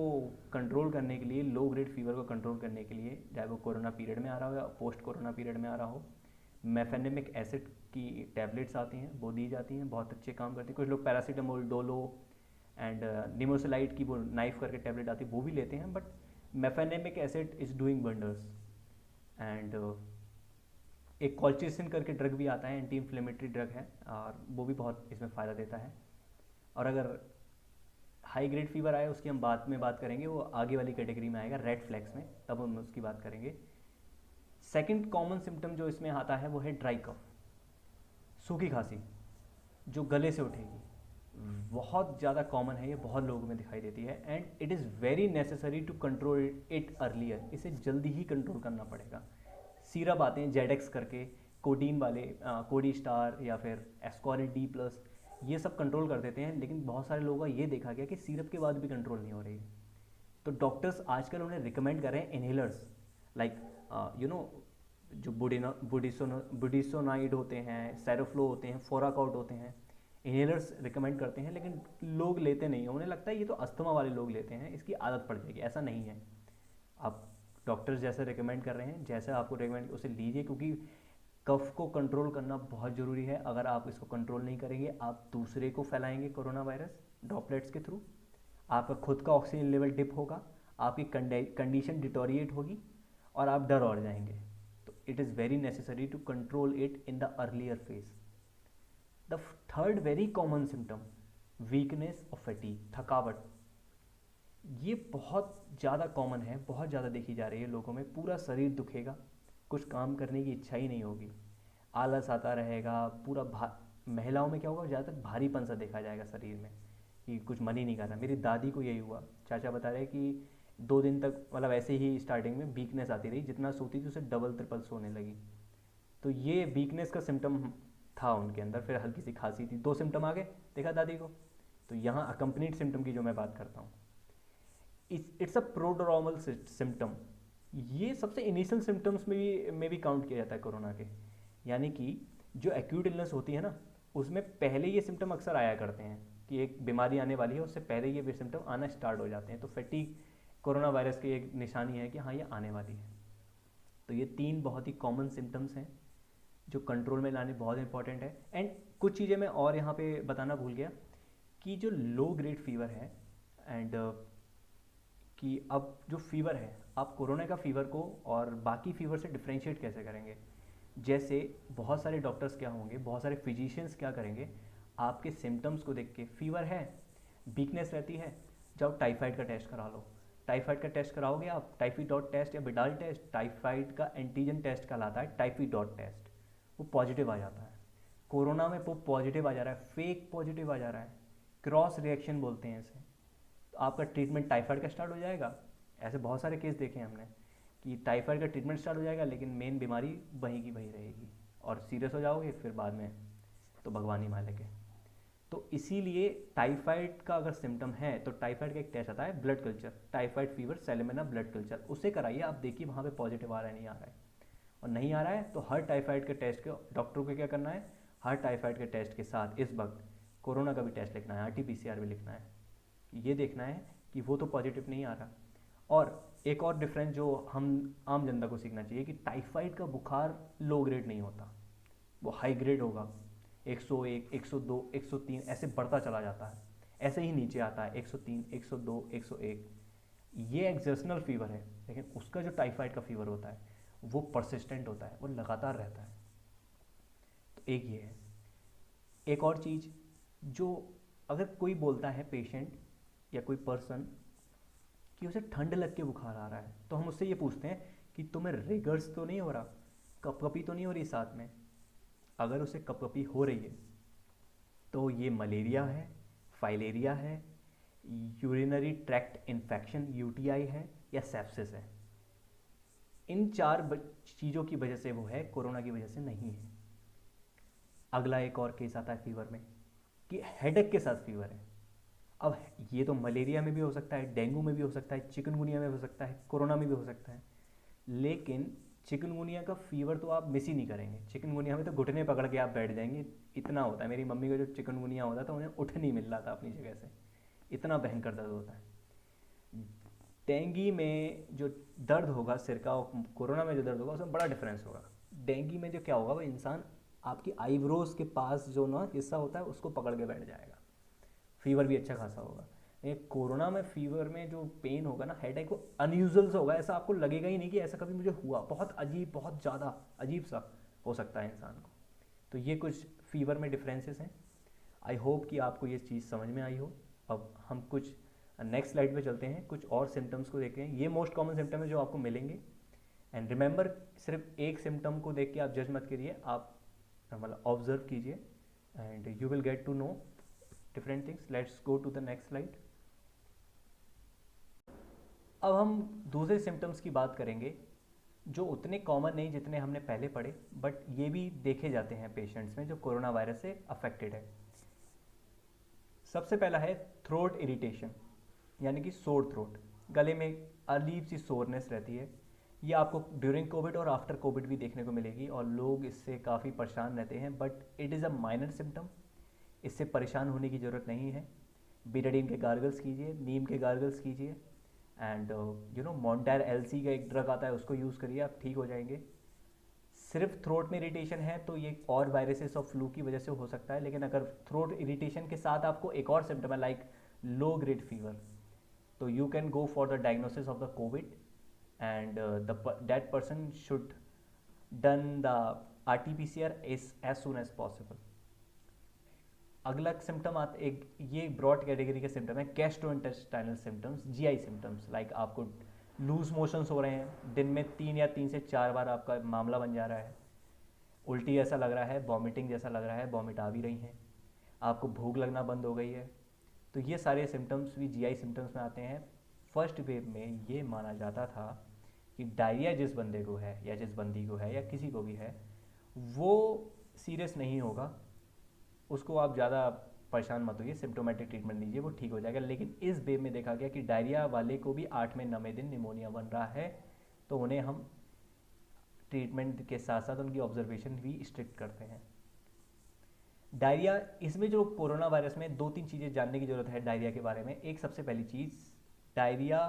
कंट्रोल करने के लिए, लो ग्रेड फीवर को कंट्रोल करने के लिए, चाहे वो कोरोना पीरियड में आ रहा हो या पोस्ट कोरोना पीरियड में आ रहा हो, मेफेनेमिक एसिड की टैबलेट्स आती हैं, वो दी जाती हैं, बहुत अच्छे काम करती हैं। कुछ लोग पैरासीटामोल, डोलो एंड निमोसिलाइड की वो नाइफ करके टैबलेट आती है वो भी लेते हैं, but mefenamic acid is doing wonders. And एक कॉल्चिसिन करके ड्रग भी आता है, एंटी इन्फ्लेमेटरी ड्रग है, और वो भी बहुत इसमें फ़ायदा देता है। और अगर हाई ग्रेड फीवर आए उसकी हम बाद में बात करेंगे, वो आगे वाली कैटेगरी में आएगा, रेड फ्लैग्स में, तब हम उसकी बात करेंगे। सेकंड कॉमन सिम्टम जो इसमें आता है वो है ड्राई कफ, सूखी खांसी जो गले से उठेगी। बहुत ज़्यादा कॉमन है ये, बहुत लोगों में दिखाई देती है, and it is very necessary to control it earlier. इसे जल्दी ही कंट्रोल करना पड़ेगा। सिरप आते हैं जेडेक्स करके, कोडीन वाले, कोडी स्टार या फिर एस्कॉरिड D+, ये सब कंट्रोल कर देते हैं, लेकिन बहुत सारे लोगों का ये देखा गया कि सिरप के बाद भी कंट्रोल नहीं हो रही है। तो डॉक्टर्स आजकल उन्हें रिकमेंड कर रहे हैं इनहेलर्स, लाइक जो बुडिसोनाइड होते हैं, सेरोफ्लो होते हैं, फोराकाउट होते हैं, इनहेलर्स रिकमेंड करते हैं, लेकिन लोग लेते नहीं हैं। उन्हें लगता है ये तो अस्थमा वाले लोग लेते हैं, इसकी आदत पड़ जाएगी। ऐसा नहीं है। आप डॉक्टर्स जैसे रिकमेंड कर रहे हैं, जैसा आपको रिकमेंड उसे लीजिए, क्योंकि कफ को कंट्रोल करना बहुत ज़रूरी है। अगर आप इसको कंट्रोल नहीं करेंगे, आप दूसरे को फैलाएंगे कोरोना वायरस ड्रॉपलेट्स के थ्रू। आपका खुद का ऑक्सीजन लेवल डिप होगा, आपकी कंडीशन डिटोरिएट होगी, और आप डर और जाएंगे। तो it is very necessary to control it in the earlier phase. The third very common symptom, weakness और फैटीग, थकावट। ये बहुत ज़्यादा कॉमन है, बहुत ज़्यादा देखी जा रही है लोगों में। पूरा शरीर दुखेगा, कुछ काम करने की इच्छा ही नहीं होगी, आलस आता रहेगा, महिलाओं में क्या होगा, ज़्यादातर भारीपन सा देखा जाएगा शरीर में, कि कुछ मन ही नहीं कर रहा। मेरी दादी को यही हुआ। चाचा बता रहे कि 2 दिन तक मतलब ऐसे ही स्टार्टिंग में वीकनेस आती रही, जितना सोती थी उसे डबल ट्रिपल सोने लगी। तो ये वीकनेस का सिम्टम था उनके अंदर। फिर हल्की सी खांसी थी, 2 सिम्टम आ गए, देखा दादी को। तो यहाँ अकम्पनीड सिम्टम की जो मैं बात करता हूँ, इट्स अ प्रोड्रोमल सिम्टम। ये सबसे इनिशियल सिम्टम्स में भी काउंट किया जाता है कोरोना के। यानी कि जो एक्यूट इलनेस होती है ना, उसमें पहले ये सिम्टम अक्सर आया करते हैं कि एक बीमारी आने वाली है, उससे पहले ये सिम्टम आना स्टार्ट हो जाते हैं। तो फैटीग कोरोना वायरस की एक निशानी है कि हाँ, ये आने वाली है। तो ये 3 बहुत ही कॉमन सिम्टम्स हैं जो कंट्रोल में लाने बहुत इंपॉर्टेंट है। एंड कुछ चीज़ें मैं और यहाँ पे बताना भूल गया कि जो लो ग्रेड फीवर है, एंड कि अब जो फीवर है, आप कोरोना का फीवर को और बाकी फीवर से डिफ्रेंशिएट कैसे करेंगे। जैसे बहुत सारे डॉक्टर्स क्या होंगे, बहुत सारे फिजिशियंस क्या करेंगे, आपके सिम्टम्स को देख के, फीवर है, वीकनेस रहती है, जाओ टाइफाइड का टेस्ट करा लो। टाइफाइड का टेस्ट कराओगे आप, टाइफी.डॉट टेस्ट या बिडाल टेस्ट, टाइफाइड का एंटीजन टेस्ट कहलाता है टाइफी.डॉट टेस्ट, वो पॉजिटिव आ जाता है। कोरोना में वो पॉजिटिव आ जा रहा है, फेक पॉजिटिव आ जा रहा है। क्रॉस रिएक्शन बोलते हैं इसे। तो आपका ट्रीटमेंट टाइफाइड का स्टार्ट हो जाएगा, ऐसे बहुत सारे केस देखे हैं हमने कि टाइफाइड का ट्रीटमेंट स्टार्ट हो जाएगा लेकिन मेन बीमारी वहीं की वहीं रहेगी और सीरियस हो जाओगे फिर बाद में तो भगवान ही मालिक है। तो इसीलिए टाइफाइड का अगर सिम्टम है तो टाइफाइड का एक टेस्ट आता है blood culture, typhoid fever salmonella blood culture, उसे कराइए, आप देखिए वहाँ पे पॉजिटिव आ रहा है नहीं आ रहा है। और नहीं आ रहा है तो हर टाइफाइड के टेस्ट के डॉक्टर को क्या करना है, हर टाइफाइड के टेस्ट के साथ इस वक्त कोरोना का भी टेस्ट लिखना है, RT-PCR भी लिखना है, ये देखना है कि वो तो पॉजिटिव नहीं आ रहा। और एक और डिफरेंस जो हम आम जनता को सीखना चाहिए कि टाइफाइड का बुखार लो ग्रेड नहीं होता, वो हाई ग्रेड होगा, 101, 102, 103 ऐसे बढ़ता चला जाता है, ऐसे ही नीचे आता है 103, 102, 101। ये एक्सर्शनल फीवर है, लेकिन उसका जो टाइफाइड का फीवर होता है वो परसिस्टेंट होता है, वो लगातार रहता है। तो एक ये है। एक और चीज़, जो अगर कोई बोलता है पेशेंट या कोई पर्सन कि उसे ठंड लग के बुखार आ रहा है तो हम उससे ये पूछते हैं कि तुम्हें रिगर्स तो नहीं हो रहा, कपकपी तो नहीं हो रही साथ में। अगर उसे कपकपी हो रही है तो ये मलेरिया है, फाइलेरिया है, यूरिनरी ट्रैक्ट इन्फेक्शन UTI है या सेप्सिस है। इन चार चीज़ों की वजह से वो है, कोरोना की वजह से नहीं है। अगला एक और केस आता है फीवर में कि हेडेक के साथ फीवर है। अब ये तो मलेरिया में भी हो सकता है, डेंगू में भी हो सकता है, चिकनगुनिया में हो सकता है, कोरोना में भी हो सकता है, लेकिन चिकनगुनिया का फीवर तो आप मिस ही नहीं करेंगे। चिकनगुनिया में तो घुटने पकड़ के आप बैठ जाएंगे, इतना होता है। मेरी मम्मी को जो चिकनगुनिया होता था उन्हें उठ नहीं मिल रहा था अपनी जगह से, इतना भयंकर दर्द होता है। डेंगी में जो दर्द होगा सिर का और कोरोना में जो दर्द होगा उसमें बड़ा डिफरेंस होगा। डेंगी में जो क्या होगा, वो इंसान आपकी आईब्रोज के पास जो ना हिस्सा होता है उसको पकड़ के बैठ जाएगा, फीवर भी अच्छा खासा होगा। लेकिन कोरोना में फीवर में जो पेन होगा ना, हेडेक, वो अनयूजुअल सा होगा, ऐसा आपको लगेगा ही नहीं कि ऐसा कभी मुझे हुआ, बहुत अजीब, बहुत ज़्यादा अजीब सा हो सकता है इंसान को। तो ये कुछ फीवर में डिफरेंसेस हैं। आई होप कि आपको ये चीज़ समझ में आई हो। अब हम कुछ नेक्स्ट स्लाइड पे चलते हैं, कुछ और सिम्टम्स को देखते हैं। ये मोस्ट कॉमन सिम्टम है जो आपको मिलेंगे। एंड रिमेंबर, सिर्फ एक सिम्टम को देख के आप जज मत करिए, आप मतलब ऑब्जर्व कीजिए and you will get to know different things. Let's go to the next slide. अब हम दूसरे सिम्टम्स की बात करेंगे जो उतने कॉमन नहीं जितने हमने पहले पढ़े, बट ये भी देखे जाते हैं पेशेंट्स में जो कोरोना वायरस से अफेक्टेड है। सबसे पहला है थ्रोट इरिटेशन, यानी कि सोर थ्रोट, गले में अजीब सी सोरनेस रहती है। ये आपको ड्यूरिंग कोविड और आफ्टर कोविड भी देखने को मिलेगी और लोग इससे काफ़ी परेशान रहते हैं, but it is a minor symptom, इससे परेशान होने की ज़रूरत नहीं है। बीटाडीन के गार्गल्स कीजिए, नीम के गार्गल्स कीजिए एंड मॉन्टायर LC का एक ड्रग आता है उसको यूज़ करिए, आप ठीक हो जाएंगे। सिर्फ थ्रोट में इरिटेशन है तो ये और वायरसेस और फ्लू की वजह से हो सकता है, लेकिन अगर थ्रोट इरिटेशन के साथ आपको एक और सिम्टम है लाइक लो ग्रेड फीवर, तो you can go for the diagnosis of the covid and that person should done the RT-PCR as soon as possible. अगला सिम्टम आता एक, ये ब्रॉड कैटेगरी के सिम्टम है gastrointestinal symptoms, GI symptoms, like आपको लूज मोशंस हो रहे हैं, दिन में 3 से 4 बार आपका मामला बन जा रहा है, उल्टी ऐसा लग रहा है, वॉमिटिंग जैसा लग रहा है, वॉमिट आ भी रही हैं, आपको भूख लगना बंद हो गई है, तो ये सारे सिम्टम्स भी GI सिम्टम्स में आते हैं। फर्स्ट वेव में ये माना जाता था कि डायरिया जिस बंदे को है या जिस बंदी को है या किसी को भी है वो सीरियस नहीं होगा, उसको आप ज़्यादा परेशान मत होइए, सिम्टोमेटिक ट्रीटमेंट लीजिए, वो ठीक हो जाएगा। लेकिन इस वेव में देखा गया कि डायरिया वाले को भी 8वें 9वें दिन निमोनिया बन रहा है, तो उन्हें हम ट्रीटमेंट के साथ साथ उनकी ऑब्जर्वेशन भी स्ट्रिक्ट करते हैं। डायरिया, इसमें जो कोरोना वायरस में 2-3 चीज़ें जानने की ज़रूरत है डायरिया के बारे में। एक सबसे पहली चीज़, डायरिया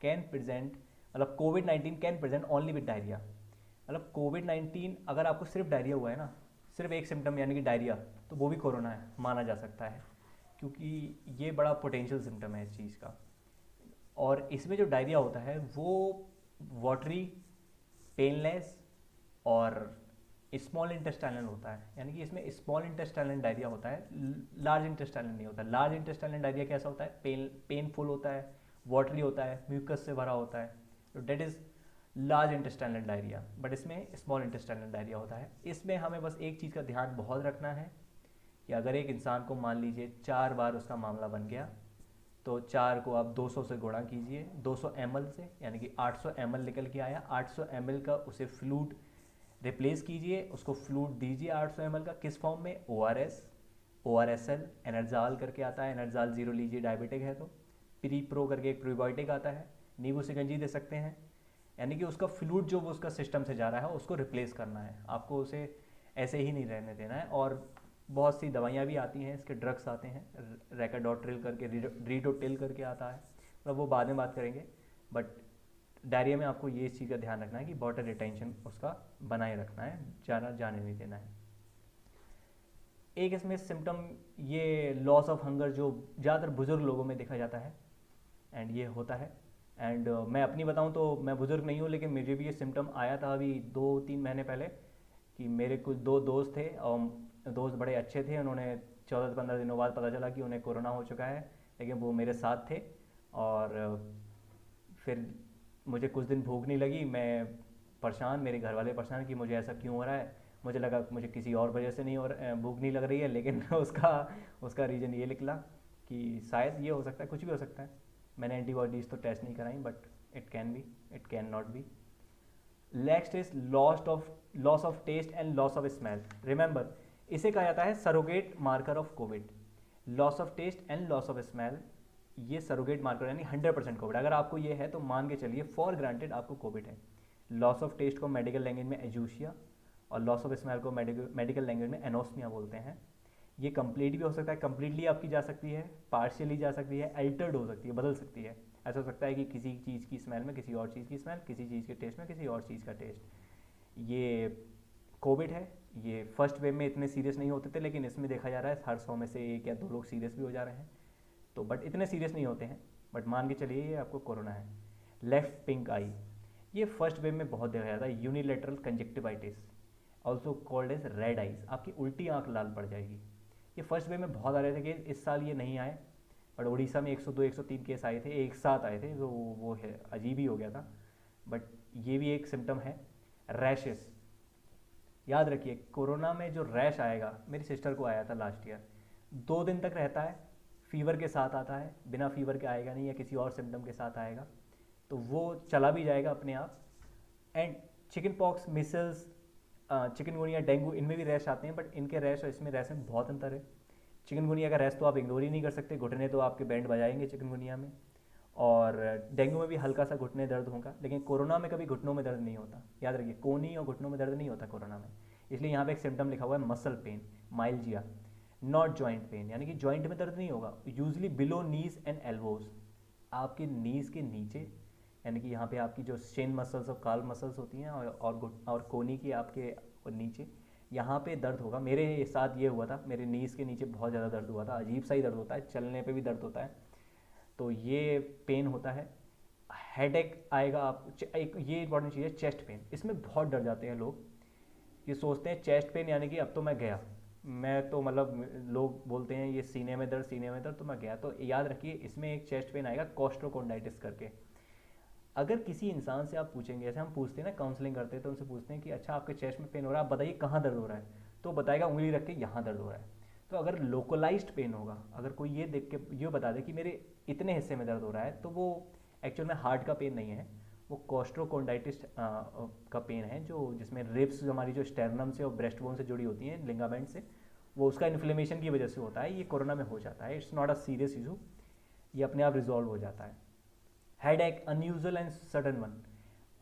कैन प्रेजेंट, मतलब कोविड-19 can present only with diarrhoea. मतलब कोविड-19 अगर आपको सिर्फ डायरिया हुआ है ना, सिर्फ एक सिम्टम यानी कि डायरिया, तो वो भी कोरोना है माना जा सकता है, क्योंकि ये बड़ा पोटेंशियल सिम्टम है इस चीज़ का। और इसमें जो डायरिया होता है वो वाटरी, पेनलेस और स्मॉल इंटेस्टाइनल होता है, यानी कि इसमें स्मॉल इंटेस्टाइनल डायरिया होता है, लार्ज इंटेस्टाइनल नहीं होता। लार्ज इंटेस्टाइनल डायरिया कैसा होता है, पेनफुल होता है, वाटरी होता है, म्यूकस से भरा होता है, तो that is large intestinal diarrhoea. But इसमें स्मॉल इंटेस्टाइनल डायरिया होता है। इसमें हमें बस एक चीज़ का ध्यान बहुत रखना है कि अगर एक इंसान को मान लीजिए 4 बार उसका मामला बन गया, तो 4 को आप 200 से गुणा कीजिए 200 ml से, यानी कि 800 ml निकल के आया। 800 ml का उसे फ्लूइड रिप्लेस कीजिए, उसको फ्लूइड दीजिए 800 ml का, किस फॉर्म में? ORS, ORSL, एनर्जाल करके आता है, एनर्जाल 0 लीजिए डायबिटिक है तो। प्री प्रो करके एक प्रीबायोटिक आता है, नींबू शिकंजी दे सकते हैं। यानी कि उसका फ्लूइड जो वो उसका सिस्टम से जा रहा है उसको रिप्लेस करना है आपको, उसे ऐसे ही नहीं रहने देना है। और बहुत सी दवाइयाँ भी आती हैं, इसके ड्रग्स आते हैं, रैकाडोट्रिल करके, रीडोटिल करके आता है, मतलब वो बाद में बात करेंगे। बट डायरिया में आपको ये चीज़ का ध्यान रखना है कि वाटर रिटेंशन उसका बनाए रखना है, ज़्यादा जाने नहीं देना है। एक इसमें सिम्टम ये लॉस ऑफ हंगर जो ज़्यादातर बुजुर्ग लोगों में देखा जाता है, एंड ये होता है। एंड मैं अपनी बताऊं तो मैं बुजुर्ग नहीं हूँ, लेकिन मुझे भी ये सिम्टम आया था अभी 2-3 महीने पहले, कि मेरे कुछ 2 दोस्त थे और दोस्त बड़े अच्छे थे, उन्होंने 14 से 15 दिनों बाद पता चला कि उन्हें कोरोना हो चुका है, लेकिन वो मेरे साथ थे। और फिर मुझे कुछ दिन भूख नहीं लगी, मैं परेशान, मेरे घर वाले परेशान कि मुझे ऐसा क्यों हो रहा है। मुझे लगा मुझे किसी और वजह से नहीं हो भूख नहीं लग रही है, लेकिन उसका रीज़न ये निकला कि शायद ये हो सकता है, कुछ भी हो सकता है। मैंने एंटीबॉडीज़ तो टेस्ट नहीं कराई, but it can be, it can not be. Next is loss of test and loss of smell. Remember, इसे कहा जाता है surrogate marker of COVID. Loss of test and loss of smell, ये सरोगेट मार्कर यानी 100% कोविड। अगर आपको ये है तो मान के चलिए फॉर ग्रांटेड आपको कोविड है। लॉस ऑफ टेस्ट को मेडिकल लैंग्वेज में एजूशिया, और लॉस ऑफ स्मेल को मेडिकल लैंग्वेज में एनोस्मिया बोलते हैं। ये कंप्लीट भी हो सकता है, कंप्लीटली आपकी जा सकती है, पार्शियली जा सकती है, अल्टर्ड हो सकती है, बदल सकती है। ऐसा हो सकता है कि किसी चीज़ की स्मेल में किसी और चीज़ की स्मेल, किसी चीज़ के टेस्ट में किसी और चीज़ का टेस्ट। ये कोविड है, ये फर्स्ट वेव में इतने सीरियस नहीं होते थे, लेकिन इसमें देखा जा रहा है हर 100 में से 1 या 2 लोग सीरियस भी हो जा रहे हैं। तो बट इतने सीरियस नहीं होते हैं, बट मान के चलिए ये आपको कोरोना है। लेफ्ट पिंक आई, ये फर्स्ट वेव में बहुत देखा जाता है। Unilateral conjunctivitis, also called as red eyes, आपकी उल्टी आंख लाल पड़ जाएगी। ये फर्स्ट वेव में बहुत आ रहे थे केस, इस साल ये नहीं आए, बट उड़ीसा में 102-103 केस आए थे, एक साथ आए थे, तो वो है अजीब ही हो गया था। बट ये भी एक सिम्टम है। रैशेस, याद रखिए कोरोना में जो रैश आएगा, मेरी सिस्टर को आया था लास्ट ईयर, 2 दिन तक रहता है, फीवर के साथ आता है, बिना फीवर के आएगा नहीं, या किसी और सिम्टम के साथ आएगा, तो वो चला भी जाएगा अपने आप। And chicken pox, micelles, chikungunya, dengue, इनमें भी रैश आते हैं, बट इनके रैश और इसमें रैश में बहुत अंतर है। चिकनगुनिया का रैश तो आप इग्नोर ही नहीं कर सकते, घुटने तो आपके बैंड बजाएंगे चिकनगुनिया में, और डेंगू में भी हल्का सा घुटने दर्द होगा, लेकिन कोरोना में कभी घुटनों में दर्द नहीं होता। याद रखिए, कोनी और घुटनों में दर्द नहीं होता कोरोना में। इसलिए यहाँ पे एक सिम्टम लिखा हुआ है muscle pain, myalgia, not joint pain, यानी कि जॉइंट में दर्द नहीं होगा। Usually below knees and elbows, आपके नीज के नीचे, यानी कि यहाँ पे आपकी जो शेन मसल्स और काल मसल्स होती हैं, और कोनी की आपके नीचे, यहाँ पे दर्द होगा। मेरे साथ ये हुआ था, मेरे नीज के नीचे बहुत ज़्यादा दर्द हुआ था, अजीब सा ही दर्द होता है, चलने पे भी दर्द होता है, तो ये पेन होता है। हेडेक आएगा आप, एक ये इंपॉर्टेंट चीज़ है चेस्ट पेन, इसमें बहुत डर जाते हैं लोग, ये सोचते हैं चेस्ट पेन यानी कि अब तो मैं गया, मैं तो मतलब लोग बोलते हैं ये सीने में दर्द, सीने में दर्द, तो मैं गया। तो याद रखिए इसमें एक चेस्ट पेन आएगा कोस्ट्रोकोंडाइटिस करके। अगर किसी इंसान से आप पूछेंगे, जैसे हम पूछते हैं ना काउंसलिंग करते हैं, तो उनसे पूछते हैं कि अच्छा आपके चेस्ट में पेन हो रहा है, आप बताइए कहाँ दर्द हो रहा है, तो बताएगा उंगली रख के यहाँ दर्द हो रहा है। तो अगर लोकलाइज्ड पेन होगा, अगर कोई ये देख के ये बता दे कि मेरे इतने हिस्से में दर्द हो रहा है, तो वो एक्चुअल में हार्ट का पेन नहीं है, वो कोस्ट्रोकोंडाइटिस का पेन है, जो जिसमें रिब्स हमारी जो स्टेरनम से और ब्रेस्ट बोन से जुड़ी होती हैं, लिगामेंट से, वो उसका इन्फ्लेमेशन की वजह से होता है। ये कोरोना में हो जाता है, it's not a serious issue, ये अपने आप रिजॉल्व हो जाता है। Headache, unusual and sudden one,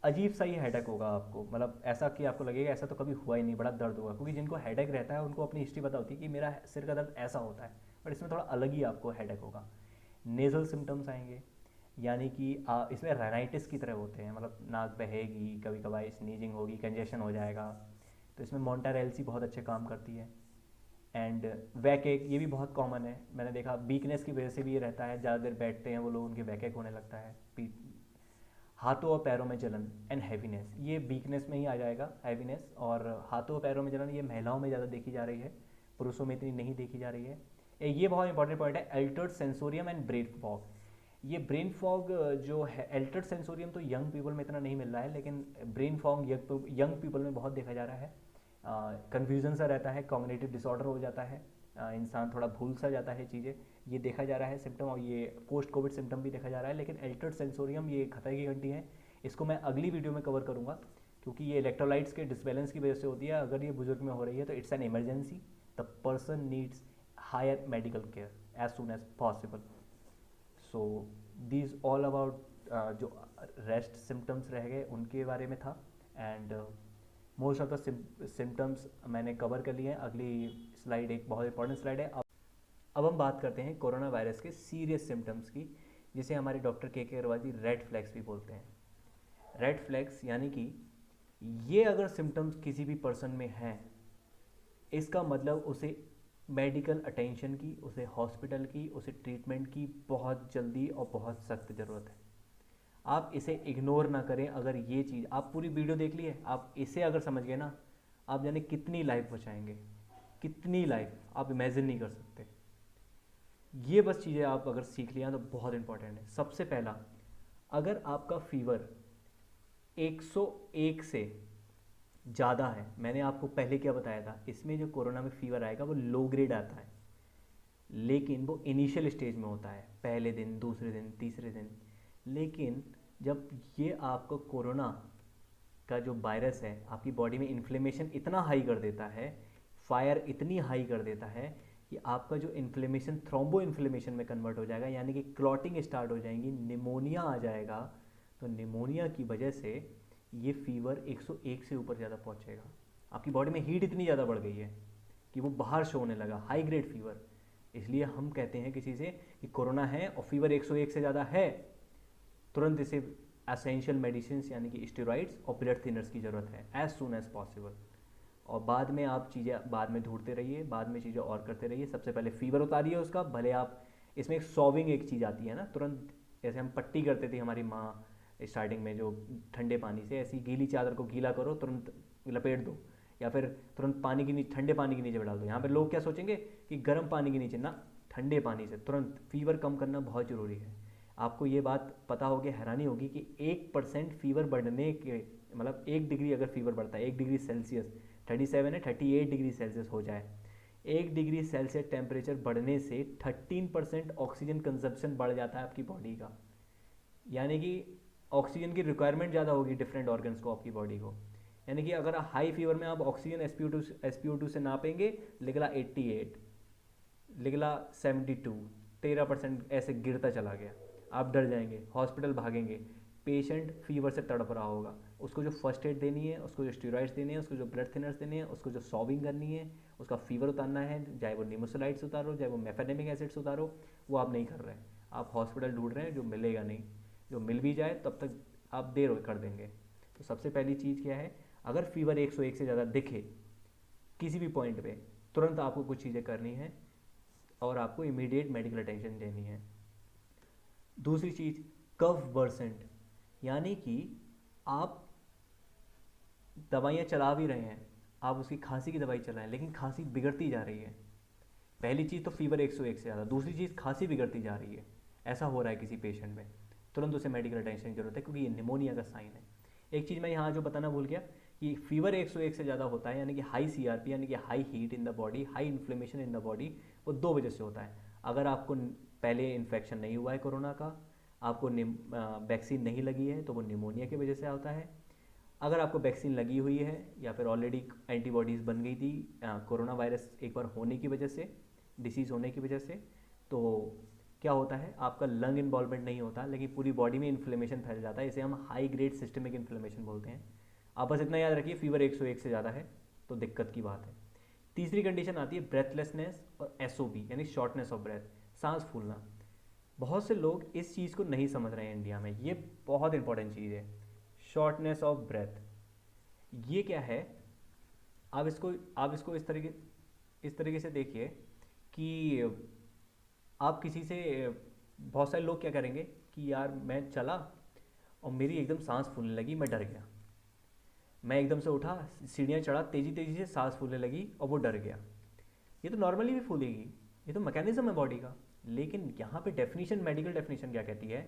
अजीब सा ही हेडेक होगा आपको, मतलब ऐसा कि आपको लगेगा ऐसा तो कभी हुआ ही नहीं, बड़ा दर्द होगा। क्योंकि जिनको हेडेक रहता है उनको अपनी हिस्ट्री पता होती है कि मेरा सिर का दर्द ऐसा होता है, बट इसमें थोड़ा अलग ही आपको हेडेक होगा। नेजल सिम्टम्स आएंगे, यानी कि इसमें राइनाइटिस की तरह होते हैं, मतलब नाक बहेगी, कभी कभार स्नीजिंग होगी, कंजेशन हो जाएगा, तो इसमें मोंटारेल्सी बहुत अच्छे काम करती है। एंड वैकेक, ये भी बहुत कॉमन है, मैंने देखा वीकनेस की वजह से भी ये रहता है, ज़्यादा देर बैठते हैं वो लोग, उनके वैकेक होने लगता है। हाथों और पैरों में जलन एंड हैवीनेस, ये वीकनेस में ही आ जाएगा, हैवीनेस। और हाथों और पैरों में जलन ये महिलाओं में ज़्यादा देखी जा रही है, पुरुषों में इतनी नहीं देखी जा रही है। ये बहुत इंपॉर्टेंट पॉइंट है, Altered sensorium and brain fog. ये ब्रेन फॉग जो है, अल्टर्ड सेंसोरियम तो यंग पीपल में इतना नहीं मिल रहा है, लेकिन ब्रेन फॉग यंग पीपल में बहुत देखा जा रहा है। कन्फ्यूजन सा रहता है, कॉग्निटिव डिसऑर्डर हो जाता है, इंसान थोड़ा भूल सा जाता है चीज़ें, ये देखा जा रहा है सिम्टम, और ये पोस्ट कोविड सिम्टम भी देखा जा रहा है। लेकिन अल्टर्ड सेंसोरियम ये खतरे की घंटी है, इसको मैं अगली वीडियो में कवर करूँगा, क्योंकि ये इलेक्ट्रोलाइट्स के डिसबैलेंस की वजह से होती है। अगर ये बुजुर्ग में हो रही है तो it's an emergency, the person needs higher medical care as soon as possible. So these all about जो रेस्ट सिम्टम्स रह गए उनके बारे में था, and most of the symptoms मैंने कवर कर लिए हैं। अगली स्लाइड एक बहुत इंपॉर्टेंट स्लाइड है। अब हम बात करते हैं कोरोना वायरस के सीरियस सिम्टम्स की, जिसे हमारे डॉक्टर के अग्रवाल जी रेड फ्लैग्स भी बोलते हैं। रेड फ्लैग्स यानी कि ये अगर सिम्टम्स किसी भी पर्सन में हैं, इसका मतलब उसे मेडिकल अटेंशन की, उसे हॉस्पिटल की, उसे ट्रीटमेंट की बहुत जल्दी और बहुत सख्त ज़रूरत है। आप इसे इग्नोर ना करें। अगर ये चीज़ आप पूरी वीडियो देख लिए, आप इसे अगर समझ गए ना, आप जाने कितनी लाइफ बचाएंगे, कितनी लाइफ आप इमेजिन नहीं कर सकते। ये बस चीज़ें आप अगर सीख लिया तो बहुत इंपॉर्टेंट है। सबसे पहला, अगर आपका फीवर 101 से ज़्यादा है, मैंने आपको पहले क्या बताया था, इसमें जो कोरोना में फीवर आएगा वो लो ग्रेड आता है, लेकिन वो इनिशियल स्टेज में होता है, पहले दिन, दूसरे दिन, तीसरे दिन। लेकिन जब ये आपको कोरोना का जो वायरस है आपकी बॉडी में इन्फ्लेमेशन इतना हाई कर देता है, फायर इतनी हाई कर देता है कि आपका जो इन्फ्लेमेशन थ्रोम्बो इन्फ्लेमेशन में कन्वर्ट हो जाएगा, यानी कि क्लॉटिंग स्टार्ट हो जाएंगी, निमोनिया आ जाएगा। तो निमोनिया की वजह से ये फीवर 101 से ऊपर ज़्यादा पहुंचेगा। आपकी बॉडी में हीट इतनी ज़्यादा बढ़ गई है कि वो बाहर शो होने लगा, हाई ग्रेड फीवर। इसलिए हम कहते हैं किसी से कि कोरोना है और फीवर 101 से ज़्यादा है, तुरंत इसे एसेंशियल मेडिसिन यानी कि स्टेरॉइड्स और ब्लड थिनर्स की ज़रूरत है एज सुन एज पॉसिबल। और बाद में आप चीज़ें बाद में ढूंढते रहिए, बाद में चीज़ें और करते रहिए। सबसे पहले फीवर उतारिए उसका, भले आप इसमें एक सॉविंग एक चीज़ आती है ना, तुरंत जैसे हम पट्टी करते थे हमारी माँ स्टार्टिंग में जो ठंडे पानी से, ऐसी गीली चादर को गीला करो, तुरंत लपेट दो, या फिर तुरंत पानी के नीचे, ठंडे पानी के नीचे डाल दो। यहाँ पे लोग क्या सोचेंगे कि गर्म पानी के नीचे ना, ठंडे पानी से तुरंत फीवर कम करना बहुत ज़रूरी है। आपको ये बात पता होगी, हैरानी होगी कि 1% फीवर बढ़ने के, मतलब 1 डिग्री अगर फीवर बढ़ता है, 1 डिग्री सेल्सियस, 37 है, 38 डिग्री सेल्सियस हो जाए, 1 डिग्री सेल्सियस टेम्परेचर बढ़ने से 13% ऑक्सीजन कंजप्शन बढ़ जाता है आपकी बॉडी का। यानी कि ऑक्सीजन की रिक्वायरमेंट ज़्यादा होगी डिफरेंट ऑर्गन्स को, आपकी बॉडी को। यानी कि अगर हाई फीवर में आप ऑक्सीजन SpO2 से नापेंगे, निकला 88, निकला 72, 13% ऐसे गिरता चला गया। आप डर जाएंगे, हॉस्पिटल भागेंगे। पेशेंट फीवर से तड़प रहा होगा, उसको जो फर्स्ट एड देनी है, उसको जो स्टेरॉइड्स देने हैं, उसको जो ब्लड थिनर्स देने हैं, उसको जो सॉबिंग करनी है, उसका फीवर उतारना है, चाहे वो निमोसोलाइड्स उतारो, चाहे वो मेफेनेमिक एसिड्स उतारो, वो आप नहीं कर रहे हैं। आप हॉस्पिटल ढूंढ रहे हैं जो मिलेगा नहीं, जो मिल भी जाए तब तक आप देर कर देंगे। तो सबसे पहली चीज़ क्या है, अगर फीवर 101 से ज़्यादा दिखे किसी भी पॉइंट पे, तुरंत आपको कुछ चीज़ें करनी है और आपको इमीडिएट मेडिकल अटेंशन देनी है। दूसरी चीज़, कफ वर्सेंट, यानी कि आप दवाइयाँ चला भी रहे हैं, आप उसकी खांसी की दवाई चलाएं, लेकिन खांसी बिगड़ती जा रही है। पहली चीज़ तो फीवर 101 से ज़्यादा, दूसरी चीज़ खांसी बिगड़ती जा रही है, ऐसा हो रहा है किसी पेशेंट में, तुरंत उसे मेडिकल अटेंशन की जरूरत है, क्योंकि ये निमोनिया का साइन है। एक चीज़ मैं यहाँ जो बताना भूल गया कि फीवर 101 से ज़्यादा होता है, यानी कि हाई CRP, यानी कि high heat in the body, high inflammation in the body, वो 2 वजह से होता है। अगर आपको पहले इन्फेक्शन नहीं हुआ है कोरोना का, आपको वैक्सीन नहीं लगी है, तो वो निमोनिया की वजह से होता है। अगर आपको वैक्सीन लगी हुई है या फिर ऑलरेडी एंटीबॉडीज़ बन गई थी कोरोना वायरस एक बार होने की वजह से, डिसीज़ होने की वजह से, तो क्या होता है, आपका लंग इन्वॉल्वमेंट नहीं होता, लेकिन पूरी बॉडी में इन्फ्लेमेशन फैल जाता है। इसे हम हाई ग्रेड सिस्टमिक इन्फ्लेमेशन बोलते हैं। आप बस इतना याद रखिए, फीवर 101 से ज़्यादा है तो दिक्कत की बात है। तीसरी कंडीशन आती है ब्रेथलेसनेस और SOB, यानी शॉर्टनेस ऑफ ब्रेथ, सांस फूलना। बहुत से लोग इस चीज़ को नहीं समझ रहे हैं इंडिया में, ये बहुत इंपॉर्टेंट चीज़ है। शॉर्टनेस ऑफ ब्रेथ ये क्या है, आप इसको इस तरीके से देखिए कि आप किसी से, बहुत सारे लोग क्या करेंगे कि यार मैं चला और मेरी एकदम सांस फूलने लगी, मैं डर गया, मैं एकदम से उठा, सीढ़ियाँ चढ़ा, तेज़ी तेज़ी से सांस फूलने लगी और वो डर गया। ये तो नॉर्मली भी फूलेगी, ये तो मैकेनिज्म है बॉडी का। लेकिन यहाँ पे डेफिनेशन, मेडिकल डेफिनेशन क्या कहती है,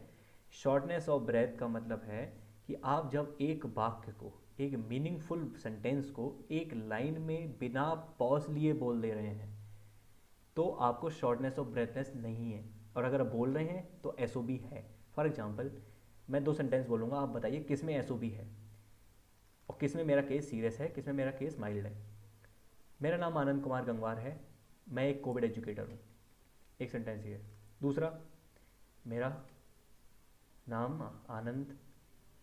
शॉर्टनेस ऑफ ब्रेथ का मतलब है कि आप जब एक वाक्य को, एक मीनिंगफुल सेंटेंस को एक लाइन में बिना पॉज लिए बोल दे रहे हैं, तो आपको शॉर्टनेस ऑफ ब्रेथनेस नहीं है, और अगर आप बोल रहे हैं तो एस है। फॉर एग्जाम्पल मैं 2 सेंटेंस बोलूँगा, आप बताइए किस में एस है और किस में मेरा केस सीरियस है, किस में मेरा केस माइल्ड है। मेरा नाम आनंद कुमार गंगवार है, मैं एक कोविड एजुकेटर हूँ, एक सेंटेंस ये है। दूसरा, मेरा नाम आनंद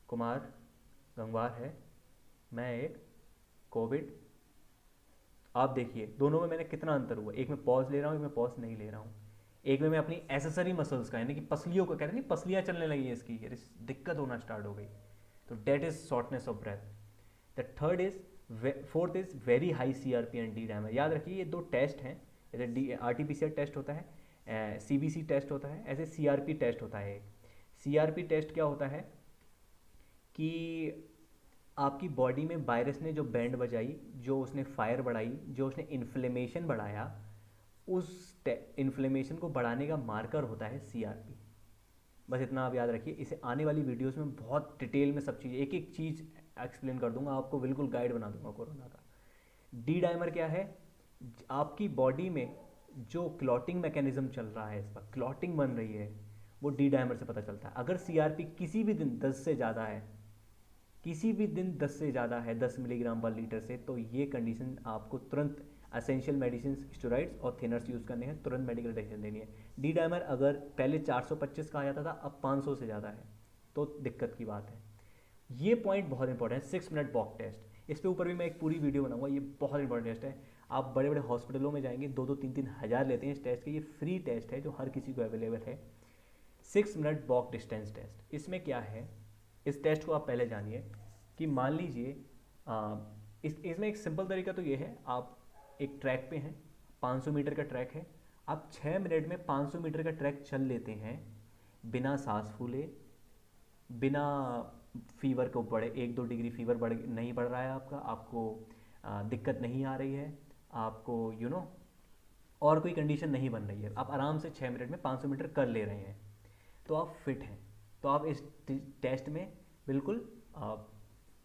कुमार गंगवार है, मैं एक कोविड। आप देखिए दोनों में मैंने कितना अंतर हुआ, एक में पॉज ले रहा हूँ, एक में पॉज नहीं ले रहा हूँ। एक में मैं अपनी एसेसरी मसल्स का, यानी कि पसलियों को, कहते नहीं पसलियाँ चलने लगी है इसकी, दिक्कत होना स्टार्ट हो गई, तो that is shortness of breath. The third is, fourth is very high CRP and D dimer. याद रखिए ये 2 टेस्ट हैं, जैसे RT-PCR टेस्ट होता है, CBC टेस्ट होता है, ऐसे CRP टेस्ट होता है। CRP टेस्ट क्या होता है कि आपकी बॉडी में वायरस ने जो बैंड बजाई, जो उसने फायर बढ़ाई, जो उसने इन्फ्लेमेशन बढ़ाया, उस इन्फ्लेमेशन को बढ़ाने का मार्कर होता है CRP। बस इतना आप याद रखिए। इसे आने वाली वीडियोस में बहुत डिटेल में सब चीज़, एक एक चीज़ एक्सप्लेन कर दूंगा आपको, बिल्कुल गाइड बना दूंगा कोरोना का। डी डायमर क्या है? आपकी बॉडी में जो क्लॉटिंग मैकेनिज्म चल रहा है, इस पर क्लॉटिंग बन रही है, वो डी डायमर से पता चलता है। अगर CRP किसी भी दिन 10 से ज़्यादा है, किसी भी दिन 10 से ज़्यादा है, 10 मिलीग्राम पर लीटर से, तो ये कंडीशन आपको तुरंत असेंशियल मेडिसिन, स्टेरॉइड्स और थिनर्स यूज़ करने हैं, तुरंत मेडिकल अटेंशन देनी है। डी डायमर अगर पहले 425 कहा जाता था, अब 500 से ज़्यादा है, तो दिक्कत की बात है। ये पॉइंट बहुत इंपॉर्टेंट है। 6 मिनट वॉक टेस्ट, इस पे ऊपर भी मैं एक पूरी वीडियो बनाऊंगा, ये बहुत इंपॉर्टेंट टेस्ट है। आप बड़े बड़े हॉस्पिटलों में जाएंगे, 2-2, 3-3 हज़ार लेते हैं इस टेस्ट के, ये फ्री टेस्ट है जो हर किसी को अवेलेबल है। 6 मिनट वॉक डिस्टेंस टेस्ट, इसमें क्या है, इस टेस्ट को आप पहले जानिए कि मान लीजिए इसमें एक सिंपल तरीका तो ये है, आप एक ट्रैक पे हैं, 500 मीटर का ट्रैक है, आप 6 मिनट में 500 मीटर का ट्रैक चल लेते हैं बिना सांस फूले, बिना फीवर को बढ़े, 1-2 डिग्री फीवर बढ़ नहीं बढ़ रहा है आपका, आपको दिक्कत नहीं आ रही है, आपको और कोई कंडीशन नहीं बन रही है, आप आराम से 6 मिनट में 500 मीटर कर ले रहे हैं, तो आप फिट हैं, तो आप इस टेस्ट में बिल्कुल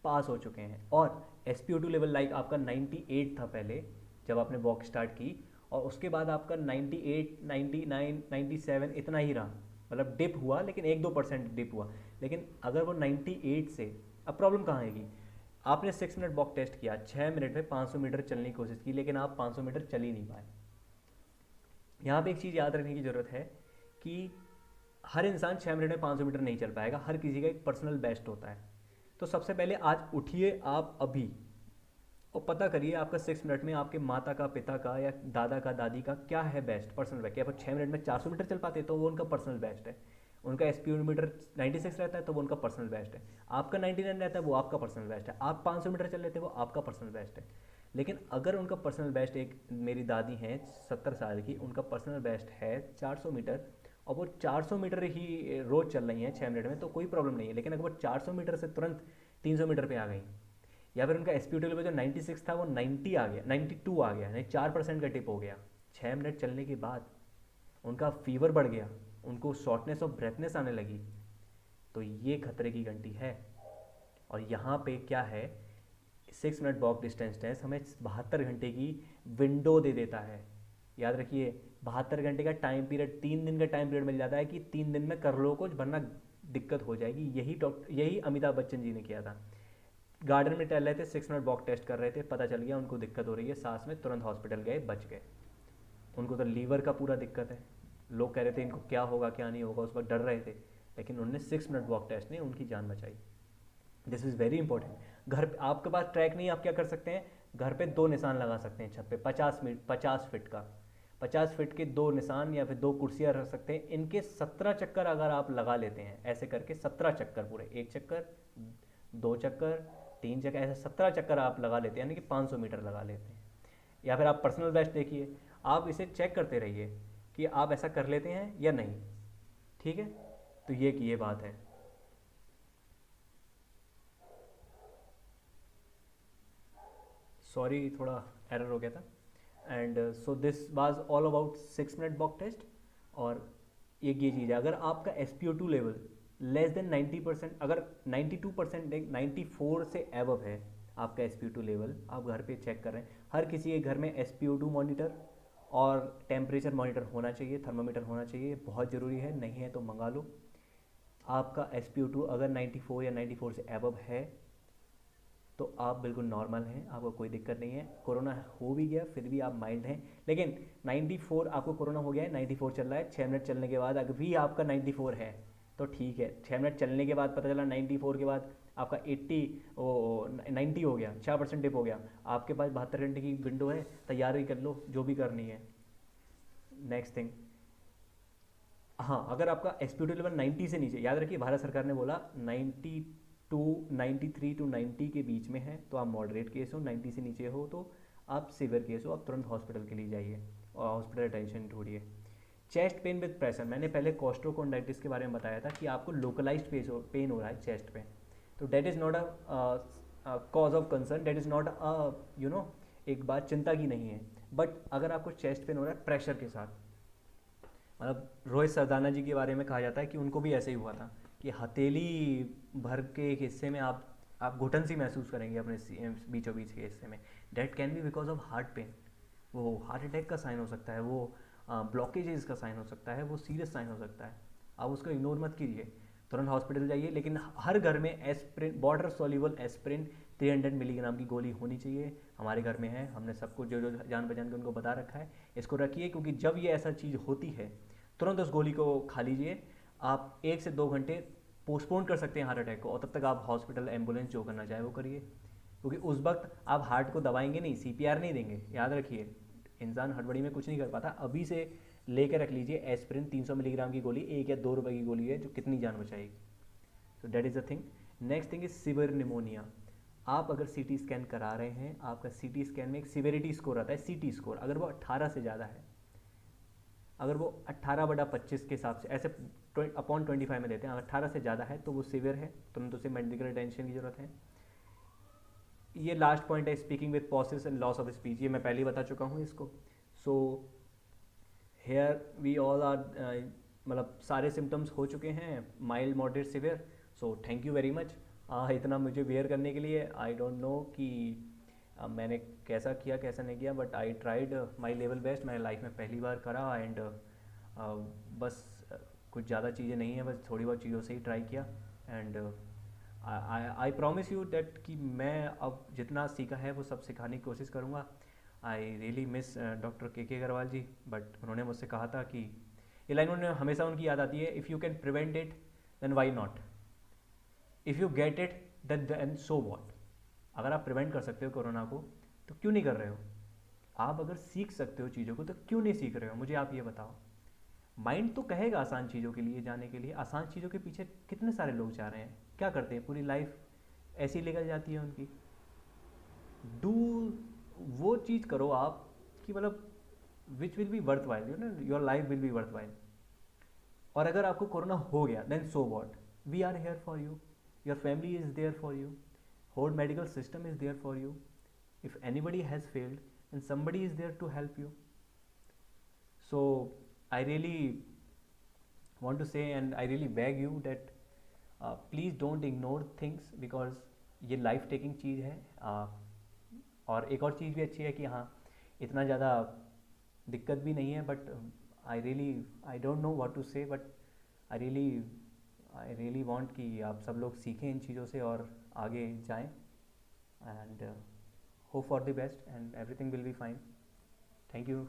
पास हो चुके हैं। और SpO2 लेवल लाइक आपका 98 था पहले जब आपने वॉक स्टार्ट की, और उसके बाद आपका 98, 99, 97 इतना ही रहा, मतलब डिप हुआ, लेकिन 1-2% डिप हुआ। लेकिन अगर वो 98 से, अब प्रॉब्लम कहाँ आएगी, आपने 6 मिनट वॉक टेस्ट किया, 6 मिनट में 500 मीटर चलने की कोशिश की, लेकिन आप 500 मीटर चल ही नहीं पाए। यहाँ पे एक चीज़ याद रखने की ज़रूरत है कि हर इंसान 6 मिनट में 500 मीटर नहीं चल पाएगा, हर किसी का एक पर्सनल बेस्ट होता है। तो सबसे पहले आज उठिए आप अभी और पता करिए आपका 6 मिनट में आपके माता का, पिता का या दादा का, दादी का क्या है बेस्ट पर्सनल बेस्ट। अगर 6 मिनट में 400 मीटर चल पाते हैं तो वो उनका पर्सनल बेस्ट है, उनका SpO2 मीटर 96 रहता है तो वो उनका पर्सनल बेस्ट है, आपका 99 रहता है वो आपका पर्सनल बेस्ट है, आप 500 मीटर चल लेते हैं वो आपका पर्सनल बेस्ट है। लेकिन अगर उनका पर्सनल बेस्ट, एक मेरी दादी हैं 70 साल की, उनका पर्सनल बेस्ट है 400 मीटर, और वो 400 मीटर ही रोज़ चल रही हैं 6 मिनट में, तो कोई प्रॉब्लम नहीं है। लेकिन अगर वो 400 मीटर से तुरंत 300 मीटर पे आ गई, या फिर उनका SpO2 लेवल जो 96 था वो 90 आ गया, 92 आ गया, यानी 4% का टिप हो गया 6 मिनट चलने के बाद, उनका फीवर बढ़ गया, उनको शॉर्टनेस ऑफ ब्रेथनेस आने लगी, तो ये खतरे की घंटी है। और यहाँ पे क्या है, 6 मिनट वॉक डिस्टेंस टेस्ट हमें 72 घंटे की विंडो दे देता है। याद रखिए 72 घंटे का टाइम पीरियड, 3 दिन का टाइम पीरियड मिल जाता है कि 3 दिन में कर लो कुछ, वरना दिक्कत हो जाएगी। यही अमिताभ बच्चन जी ने किया था। गार्डन में टहल रहे थे, 6 मिनट वॉक टेस्ट कर रहे थे, पता चल गया उनको दिक्कत हो रही है सांस में, तुरंत हॉस्पिटल गए, बच गए। उनको तो लीवर का पूरा दिक्कत है, लोग कह रहे थे इनको क्या होगा क्या नहीं होगा, उस वक्त डर रहे थे, लेकिन उन्होंने 6 मिनट वॉक टेस्ट ने उनकी जान बचाई। This is very important. घर पे आपके पास ट्रैक नहीं, आप क्या कर सकते हैं, घर पे 2 निशान लगा सकते हैं छत पे, 50 फीट का, 50 फीट के 2 निशान, या फिर 2 कुर्सियाँ रख सकते हैं। इनके 17 चक्कर अगर आप लगा लेते हैं, ऐसे करके 17 चक्कर पूरे, 1 चक्कर, 2 चक्कर, 3 चक्कर, ऐसे 17 चक्कर आप लगा लेते हैं, यानी कि 500 मीटर लगा लेते हैं। या फिर आप पर्सनल बेस्ट देखिए, आप इसे चेक करते रहिए कि आप ऐसा कर लेते हैं या नहीं, ठीक है। तो ये बात है। सॉरी थोड़ा एरर हो गया था। And so this was all about 6 minute walk test. और एक ये चीज़ है, अगर आपका SpO2 लेवल लेस देन 90%, अगर 92%, 94 से एबव है आपका SpO2 लेवल, आप घर पे चेक कर रहे हैं, हर किसी के घर में SpO2 मॉनिटर और टेम्परेचर मॉनिटर होना चाहिए, थर्मामीटर होना चाहिए, बहुत ज़रूरी है, नहीं है तो मंगा लो। आपका SpO2 अगर 94 या 94 से एबव है तो आप बिल्कुल नॉर्मल हैं, आपको कोई दिक्कत नहीं है। कोरोना हो भी गया फिर भी आप माइल्ड हैं, लेकिन 94 आपको कोरोना हो गया है, 94 चल रहा है, 6 मिनट चलने के बाद अगर भी आपका 94 है तो ठीक है। 6 मिनट चलने के बाद पता चला 94 के बाद आपका 80 90 हो गया, 6% डिप हो गया, आपके पास 72 घंटे की विंडो है, तैयारी कर लो जो भी करनी है। नेक्स्ट थिंग, हाँ, अगर आपका SpO2 लेवल 90 से नीचे, याद रखिए भारत सरकार ने बोला 93 टू 90 के बीच में है तो आप मॉडरेट केस हो, 90 से नीचे हो तो आप सीवियर केस हो, आप तुरंत हॉस्पिटल के लिए जाइए और हॉस्पिटल अटेंशन ढूंढिए। चेस्ट पेन विद प्रेशर, मैंने पहले कोस्ट्रोकोंडाइटिस के बारे में बताया था कि आपको लोकलाइज्ड पेन हो रहा है चेस्ट पे, तो that is not a cause of concern, that is not एक बात चिंता की नहीं है। बट अगर आपको चेस्ट पेन हो रहा है प्रेशर के साथ, मतलब रोहित सरदाना जी के बारे में कहा जाता है कि उनको भी ऐसे ही हुआ था कि हथेली भर के एक हिस्से में आप घुटन सी महसूस करेंगे अपने बीचों बीच के हिस्से में। Date can be because of heart pen, वो हार्ट अटैक का साइन हो सकता है, वो ब्लॉकेजेस का साइन हो सकता है, वो सीरियस साइन हो सकता है। आप उसको इग्नोर मत कीजिए, तुरंत हॉस्पिटल जाइए। लेकिन हर घर में aspirin, water soluble aspirin 300 milligram की गोली होनी चाहिए, हमारे घर में है, हमने सबको जो जो जान पहचान के उनको बता रखा है। इसको रखिए क्योंकि जब ये ऐसा चीज़ होती है तुरंत उस गोली को खा लीजिए। आप 1 से 2 घंटे पोस्टपोन कर सकते हैं हार्ट अटैक को, और तब तक आप हॉस्पिटल एम्बुलेंस जो करना चाहे वो करिए, क्योंकि उस वक्त आप हार्ट को दबाएंगे नहीं, CPR नहीं देंगे। याद रखिए, इंसान हड़बड़ी में कुछ नहीं कर पाता। अभी से लेकर रख लीजिए एस्प्रिन 300 मिलीग्राम की गोली, 1 या 2 रुपए की गोली है जो कितनी जान बचाएगी। तो that is the thing. Next thing is severe pneumonia. आप अगर CT स्कैन करा रहे हैं, आपका CT स्कैन में एक सिवेरिटी स्कोर आता है, CT स्कोर, अगर वो 18 से ज़्यादा है, अगर वो 18/25 के हिसाब से ऐसे अपॉन 25 में देते हैं, अगर 18 से ज़्यादा है तो वो सीवियर है, तुरंत उसे मेडिकल अटेंशन की जरूरत है। ये लास्ट पॉइंट है, speaking with pauses and loss of speech, ये मैं पहले ही बता चुका हूँ इसको। So here we all are, मतलब सारे सिम्टम्स हो चुके हैं, mild moderate severe. So thank you very much इतना मुझे वेयर करने के लिए। आई डोंट नो कि मैंने कैसा किया कैसा नहीं किया, but I tried my level best, मैंने लाइफ में पहली बार करा। एंड बस कुछ ज़्यादा चीज़ें नहीं है, बस थोड़ी बहुत चीज़ों से ही ट्राई किया। And I promise you that कि मैं अब जितना सीखा है वो सब सिखाने की कोशिश करूँगा। आई रियली मिस डॉक्टर के अग्रवाल जी, बट उन्होंने मुझसे कहा था कि ये लाइन उन्होंने हमेशा उनकी याद आती है, if you can prevent it then why not, if you get it then so what. अगर आप प्रिवेंट कर सकते हो कोरोना को तो क्यों नहीं कर रहे हो? आप अगर सीख सकते हो चीज़ों को तो क्यों नहीं सीख रहे हो? मुझे आप ये बताओ। माइंड तो कहेगा आसान चीज़ों के लिए जाने के लिए, आसान चीज़ों के पीछे कितने सारे लोग जा रहे हैं, क्या करते हैं, पूरी लाइफ ऐसी निकल जाती है उनकी। डू वो चीज़ करो आप कि मतलब which will be worth while, you know, your life will be worth while. और अगर आपको कोरोना हो गया then so what, we are here for you, your family is there for you, whole medical system is there for you. If anybody has failed then somebody is there to help you. So I really want to say and I really beg you that please don't ignore things because ये लाइफ टेकिंग चीज़ है। और एक और चीज़ भी अच्छी है कि हाँ, इतना ज़्यादा दिक्कत भी नहीं है, but I don't know what to say, but I really want कि आप सब लोग सीखें इन चीज़ों से और आगे जाएं। And hope for the best and everything will be fine. Thank you.